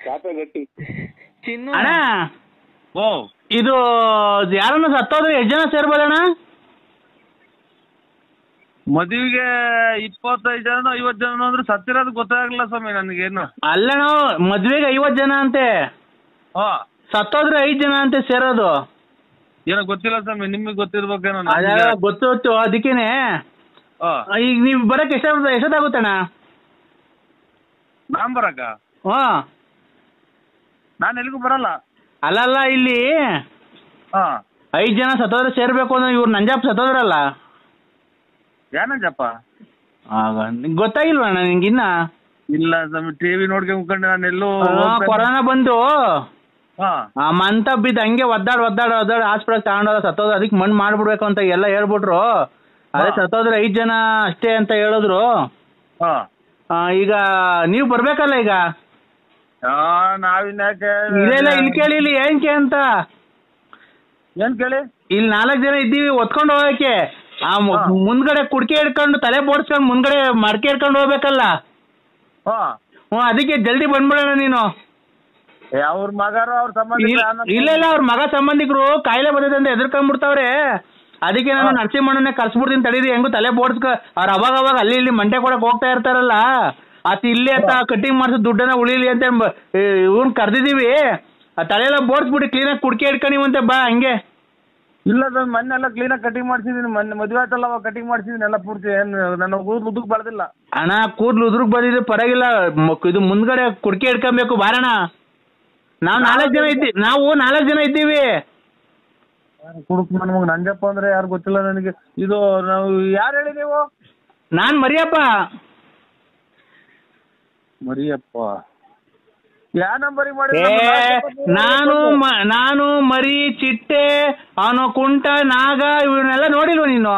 ಚಾಪೆ ಗಟ್ಟಿ. ಚಿನ್ನು ಅಣ್ಣ, ಇದು ಯಾರನ್ನ ಸತ್ತೋದ್ರೆ ಎಷ್ಟು ಜನ ಸೇರ್ಬೋದಣ್ಣ? ಮದುವೆಗೆ 25 ಜನ 50 ಜನ ಅಂದ್ರೆ ಸತ್ತಿರೋದು ಗೊತ್ತಾಗಲಿಲ್ಲ ಸ್ವಾಮಿ ನನಗೇನು. ಅಲ್ಲಣ್ಣ, ಮದ್ವೆಗೆ 50 ಜನ ಅಂತೆ, ಸತ್ತೋದ್ರೆ 5 ಜನ ಅಂತೆ ಸೇರೋದು. ಏನೋ ಗೊತ್ತಿಲ್ಲ ಸ್ವಾಮಿ, ನಿಮಗೆ ಗೊತ್ತಿರ್ಬೇಕೇನೋ. ಗೊತ್ತು, ಅದಕ್ಕೇನೆ. ಈಗ ನೀವ್ ಬರಕ್ ಎಷ್ಟೊತ್ತಾಗುತ್ತಣ್ಣ? ನಾನ್ ಬರಕ? ನಾನು ಎಲ್ಲಿಗೂ ಬರಲ್ಲ. ಅಲ್ಲಲ್ಲ, ಇಲ್ಲಿ 5 ಜನ ಸತ್ತೋದ್ರೆ ಸೇರ್ಬೇಕು ಅಂದ್ರೆ ಇವ್ರು ನಂಜಪ್ಪ ಸತ್ತೋದ್ರಲ್ಲ. ಏನಂಜಪ್ಪ? ಗೊತ್ತಾಗಿಲ್ವಣ್ಣ ನಿಂಗಿನ್ನ? ಇಲ್ಲ ಸ್ವಾಮಿ, ಟಿವಿ ನೋಡ್ಕೊಂಡ್ಕೊಂಡು ನಾನು ಎಲ್ಲೋ ಕೊರೋನಾ ಬಂದು ಮಂತ ಬಿದ್ದು ಹಂಗೆ ಒದ್ದಾಡ್ ಹಾಸ್ಪಿಟಲ್ ತಗೊಂಡೋದ ಸತ್ತೋದ. ಅದಕ್ಕೆ ಮಣ್ಣು ಮಾಡ್ಬಿಡ್ಬೇಕು ಅಂತ ಎಲ್ಲ ಹೇಳ್ಬಿಟ್ರು. ಅದೇ ಸತ್ತೋದ್ರೆ 5 ಜನ ಅಷ್ಟೇ ಅಂತ ಹೇಳಿದ್ರು. ಈಗ ನೀವ್ ಬರ್ಬೇಕಲ್ಲ ಈಗ. ನಾವಿನ್ಯಾಕೆ? ಇಲ್ಲ ಇಲ್ಲಿ ಕೇಳಿ, ಇಲ್ಲಿ ಏನಕ್ಕೆ ಅಂತ. ಏನ್ ಕೇಳಿ? ಇಲ್ಲಿ 4 ಜನ ಇದ್ದೀವಿ ಒತ್ಕೊಂಡು ಹೋಗಕ್ಕೆ. ಮುಂದ್ಗಡೆ ಕುಡ್ಕೆ ಹಿಡ್ಕೊಂಡು ತಲೆ ಬೋಡ್ಸ್ಕೊಂಡು ಮುಂದ್ಗಡೆ ಮಡಕೆ ಹಿಡ್ಕೊಂಡು ಹೋಗ್ಬೇಕಲ್ಲ. ಅದಕ್ಕೆ ಜಲ್ದಿ ಬಂದ್ಬಿಡೋಣ ನೀನು. ಅವ್ರ ಮಗರು ಅವ್ರ ಸಂಬಂಧ? ಇಲ್ಲ, ಅವ್ರ ಮಗ ಸಂಬಂಧಿಕರು ಕಾಯಿಲೆ ಬಂದಿದೆ ಅಂತ ಎದುರ್ಕೊಂಡ್ಬಿಡ್ತಾವ್ರೆ. ಅದಕ್ಕೆ ನಾನು ನರಸಿಂಹಣ್ಣನೇ ಕರ್ಸ್ಬಿಡ್ತೀನಿ ತಡೀರಿ. ಹೆಂಗು ತಲೆ ಬೋಡ್ಸ್ಕ ಅವ್ರು ಅವಾಗ ಅಲ್ಲಿ ಇಲ್ಲಿ ಮಂಟೆ ಕೊಡಕ್ ಹೋಗ್ತಾ ಇರ್ತಾರಲ್ಲ, ಅತ್ ಇಲ್ಲಿ ಅಂತ ಕಟಿಂಗ್ ಮಾಡ್ಸೋ ದುಡ್ಡನ್ನ ಉಳಿಲಿ ಅಂತ ಇವ್ನ್ ಕರ್ದಿದೀವಿ. ಆ ತಲೆಯೆಲ್ಲ ಬೋಡ್ಸ್ಬಿಟ್ಟು ಕ್ಲೀನಾಗಿ ಕುಡ್ಕೆ ಹಿಡ್ಕೊಂಡಿವಂತೆ ಬಾ ಹಂಗೆ. ಇಲ್ಲ ಸರ್, ಮೊನ್ನೆ ಎಲ್ಲ ಕ್ಲೀನಾಗಿ ಕಟಿಂಗ್ ಮಾಡ್ಸಿದೀನಿ. ಮೊನ್ನೆ ಮದುವೆ ಆಯ್ತಲ್ಲ, ಅವಾಗ ಕಟಿಂಗ್ ಮಾಡ್ಸಿದೀನಿ ಎಲ್ಲ ಪೂರ್ತಿ. ನನ್ನ ಕೂದಲು ಉದುಕ್ ಬೆಳೆದಿಲ್ಲ ಅಣ್ಣ. ಕೂದಲು ಉದುರುಗ್ ಬಂದಿದ್ರೆ ಪರವಾಗಿಲ್ಲ, ಇದು ಮುಂದ್ಗಡೆ ಕುಡ್ಕೆ ಹಿಡ್ಕೊಬೇಕು ಬಾರಣ. ನಾವು 4 ಜನ ಇದ್ದೀವಿ. ಕುಡುಕ್ ನಮ್ಗೆ ನಂಜಪ್ಪ ಅಂದ್ರೆ ಯಾರು ಗೊತ್ತಿಲ್ಲ ನನಗೆ. ಇದು ನಾವು ಯಾರು ಹೇಳಿ ನೀವು? ನಾನ್ ಮರಿಯಪ್ಪ. ಮರಿಯಪ್ಪ ಯಾವ ನಂಬರಿಗೆ ಮಾಡಿ? ನಾನು ಮರಿ, ಚಿಟ್ಟೆ, ಅವನು ಕುಂಟ, ನಾಗ ಇವನ್ನೆಲ್ಲ ನೋಡಿಲ್ವ ನೀನು?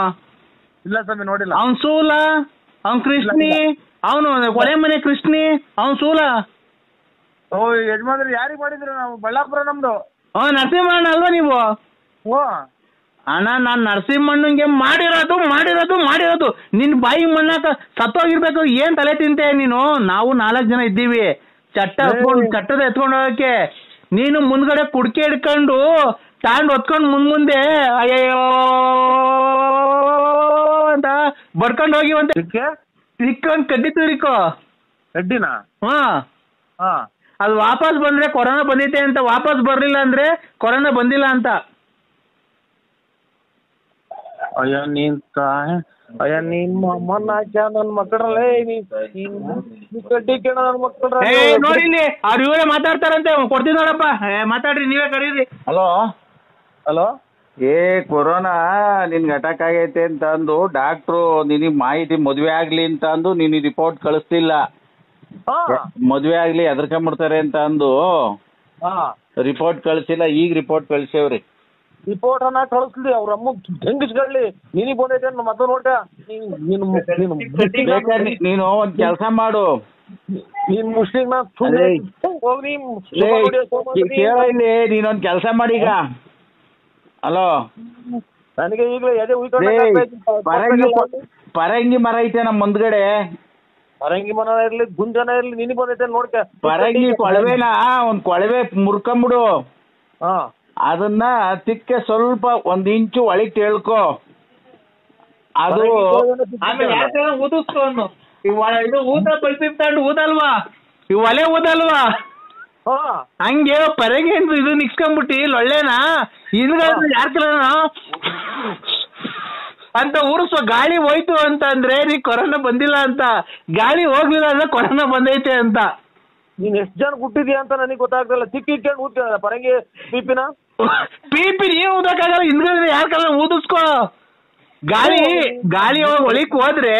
ಇಲ್ಲ ಸ್ವಾಮಿ ನೋಡಿಲ್ಲ. ಅವನ್ ಸೂಲ, ಅವನ್ ಕೃಷ್ಣಿ, ಅವನು ಕೊನೆ ಮನೆ ಕೃಷ್ಣಿ, ಅವನ್ ಸೂಲ. ಓ ಯಜಮಾನ್ರು ಯಾರಿಗೆ ಮಾಡಿದ್ರು? ನಾವು ಬಳ್ಳಾಪುರ ನಮ್ದು. ನರಸಿಂಹಣ್ಣ ಅಲ್ವಾ ನೀವು? ಓ ಅಣ್ಣ ನಾನ್ ನರಸಿಂಹಣ್ಣಂಗೆ ಮಾಡಿರೋದು ನಿನ್ ಬಾಯಿ ಮಣ್ಣಾಕ ಸತ್ತೋಗಿರ್ಬೇಕು. ಏನ್ ತಲೆ ತಿಂತೆ ನೀನು? ನಾವು 4 ಜನ ಇದ್ದೀವಿ ಚಟ್ಟದ ಎತ್ಕೊಂಡು ಹೋಗಕ್ಕೆ. ನೀನು ಮುಂದ್ಗಡೆ ಕುಡ್ಕೆ ಹಿಡ್ಕೊಂಡು ತಾಂಡ್ ಹೊತ್ಕೊಂಡು ಮುಂದೆ ಅಯ್ಯೋ ಅಂತ ಬಡ್ಕೊಂಡು ಹೋಗಿವಂತೆ. ತಿಕ್ಕೊಂಡ್ ಕಡ್ಡಿ ತುರಿಕೋ. ಕಡ್ಡಿನ? ಹಾ ಅದು ವಾಪಸ್ ಬಂದ್ರೆ ಕೊರೋನಾ ಬಂದೈತೆ ಅಂತ, ವಾಪಸ್ ಬರ್ಲಿಲ್ಲ ಅಂದ್ರೆ ಕೊರೋನಾ ಬಂದಿಲ್ಲ ಅಂತ. ನಿಮ್ಮ ಅಮ್ಮನ ನನ್ನ ಮಕ್ಕಳಲ್ಲೇ ಕಡ್ಡಿ ಕೇಳ ನನ್ನ ಮಕ್ಕಳ ನೋಡಿ ಇಲ್ಲಿ ಅವ್ರು ಇವರೇ ಮಾತಾಡ್ತಾರಂತೆ. ಕೊಡ್ತೀನಿ ನೋಡಪ್ಪ, ಮಾತಾಡ್ರಿ, ನೀವೇ ಕರೀರಿ. ಹಲೋ ಕೊರೋನಾ ನಿನ್ಗೆ ಅಟ್ಯಾಕ್ ಆಗೈತೆ ಅಂತ ಅಂದು ಡಾಕ್ಟ್ರು ನಿನಗೆ ಮಾಹಿತಿ ಮದುವೆ ಆಗ್ಲಿ ಅಂತ ಅಂದು ನಿನಗೆ ರಿಪೋರ್ಟ್ ಕಳಿಸ್ತಿಲ್ಲ. ಮದುವೆ ಆಗ್ಲಿ ಹೆದರ್ಕೊಂಬಿಡ್ತಾರೆ ಅಂತ ಅಂದು ರಿಪೋರ್ಟ್ ಕಳಿಸಿಲ್ಲ. ಈಗ ರಿಪೋರ್ಟ್ ಕಳ್ಸೇವ್ರಿ. ರಿಪೋರ್ಟ್ ಅನ್ನ ಕಳಿಸ್ಲಿ, ಅವ್ರ ಅಮ್ಮ ಹೆಂಗಿಸ್ಕೊಳ್ಳಿ. ನಿನಗೆ ಬಂದೈತೆ ಮತ್ತೆ ನೋಡ. ನೀನು ಒಂದ್ ಕೆಲಸ ಮಾಡು, ನೀನ್ ಮುಸ್ಲಿಂ ಕೇಳ ಇಲ್ಲಿ, ನೀನೊಂದ್ ಕೆಲಸ ಮಾಡೀಗ. ಹಲೋ, ನನಗೆ ಈಗಲೇ ಎದೆ ಪರಂಗಿ ಮರ ಐತೆ ನಮ್ಮ ಮುಂದ್ಗಡೆ. ಪರಂಗಿ ಮರ ಇರ್ಲಿ, ಗುಂಜನ ಇರ್ಲಿ, ನಿನಗೆ ಬಂದೈತೆ ನೋಡ್ಕ. ಪರಂಗಿ ಕೊಳವೆನ ಒಂದ್ ಕೊಳವೆ ಮುರ್ಕೊಂಬಿಡು. ಅದನ್ನ ತಿಕ್ಕೆ ಸ್ವಲ್ಪ 1 ಇಂಚು ಒಳಗೆ ತಿಳ್ಕೊ. ಅದು ಊದಿಸ್ಕೊಂಡು ಇದು ಊದ ಪೈಪ್ ತಗೊಂಡು ಊದಲ್ವಾ, ಈ ಒಲೆ ಊದಲ್ವಾ, ಹಂಗೆ ಪರಂಗಿ ಇದು ನಿಕ್ಸ್ಕೊಂಡ್ಬಿಟ್ಟಿ ಒಳ್ಳೆನಾ ಹಿಂದ್ಗಡೆ ಯಾರ್ ಕಲನ ಅಂತ ಉರ್ಸೋ. ಗಾಳಿ ಹೋಯ್ತು ಅಂತ ಅಂದ್ರೆ ನೀ ಕೊರೋನಾ ಬಂದಿಲ್ಲ ಅಂತ, ಗಾಳಿ ಹೋಗ್ಲಿಲ್ಲ ಅಂದ್ರೆ ಕೊರೋನಾ ಬಂದೈತೆ ಅಂತ. ನೀನ್ ಎಷ್ಟ್ ಜನ ಹುಟ್ಟಿದ್ಯಾ ಅಂತ ನನಗೆ ಗೊತ್ತಾಗ್ತಿಲ್ಲ. ಇಟ್ಕೊಂಡು ಊದ್ತ ಪರಂಗಿ ಪಿಪಿ ನೀನ್ ಊದಕ್ಕಾಗಲ್ಲ, ಹಿಂದ್ಗಡೆ ಯಾರ್ ಕಲ ಊದಿಸ್ಕೋ. ಗಾಳಿ ಒಳಿಕ್ ಹೋದ್ರೆ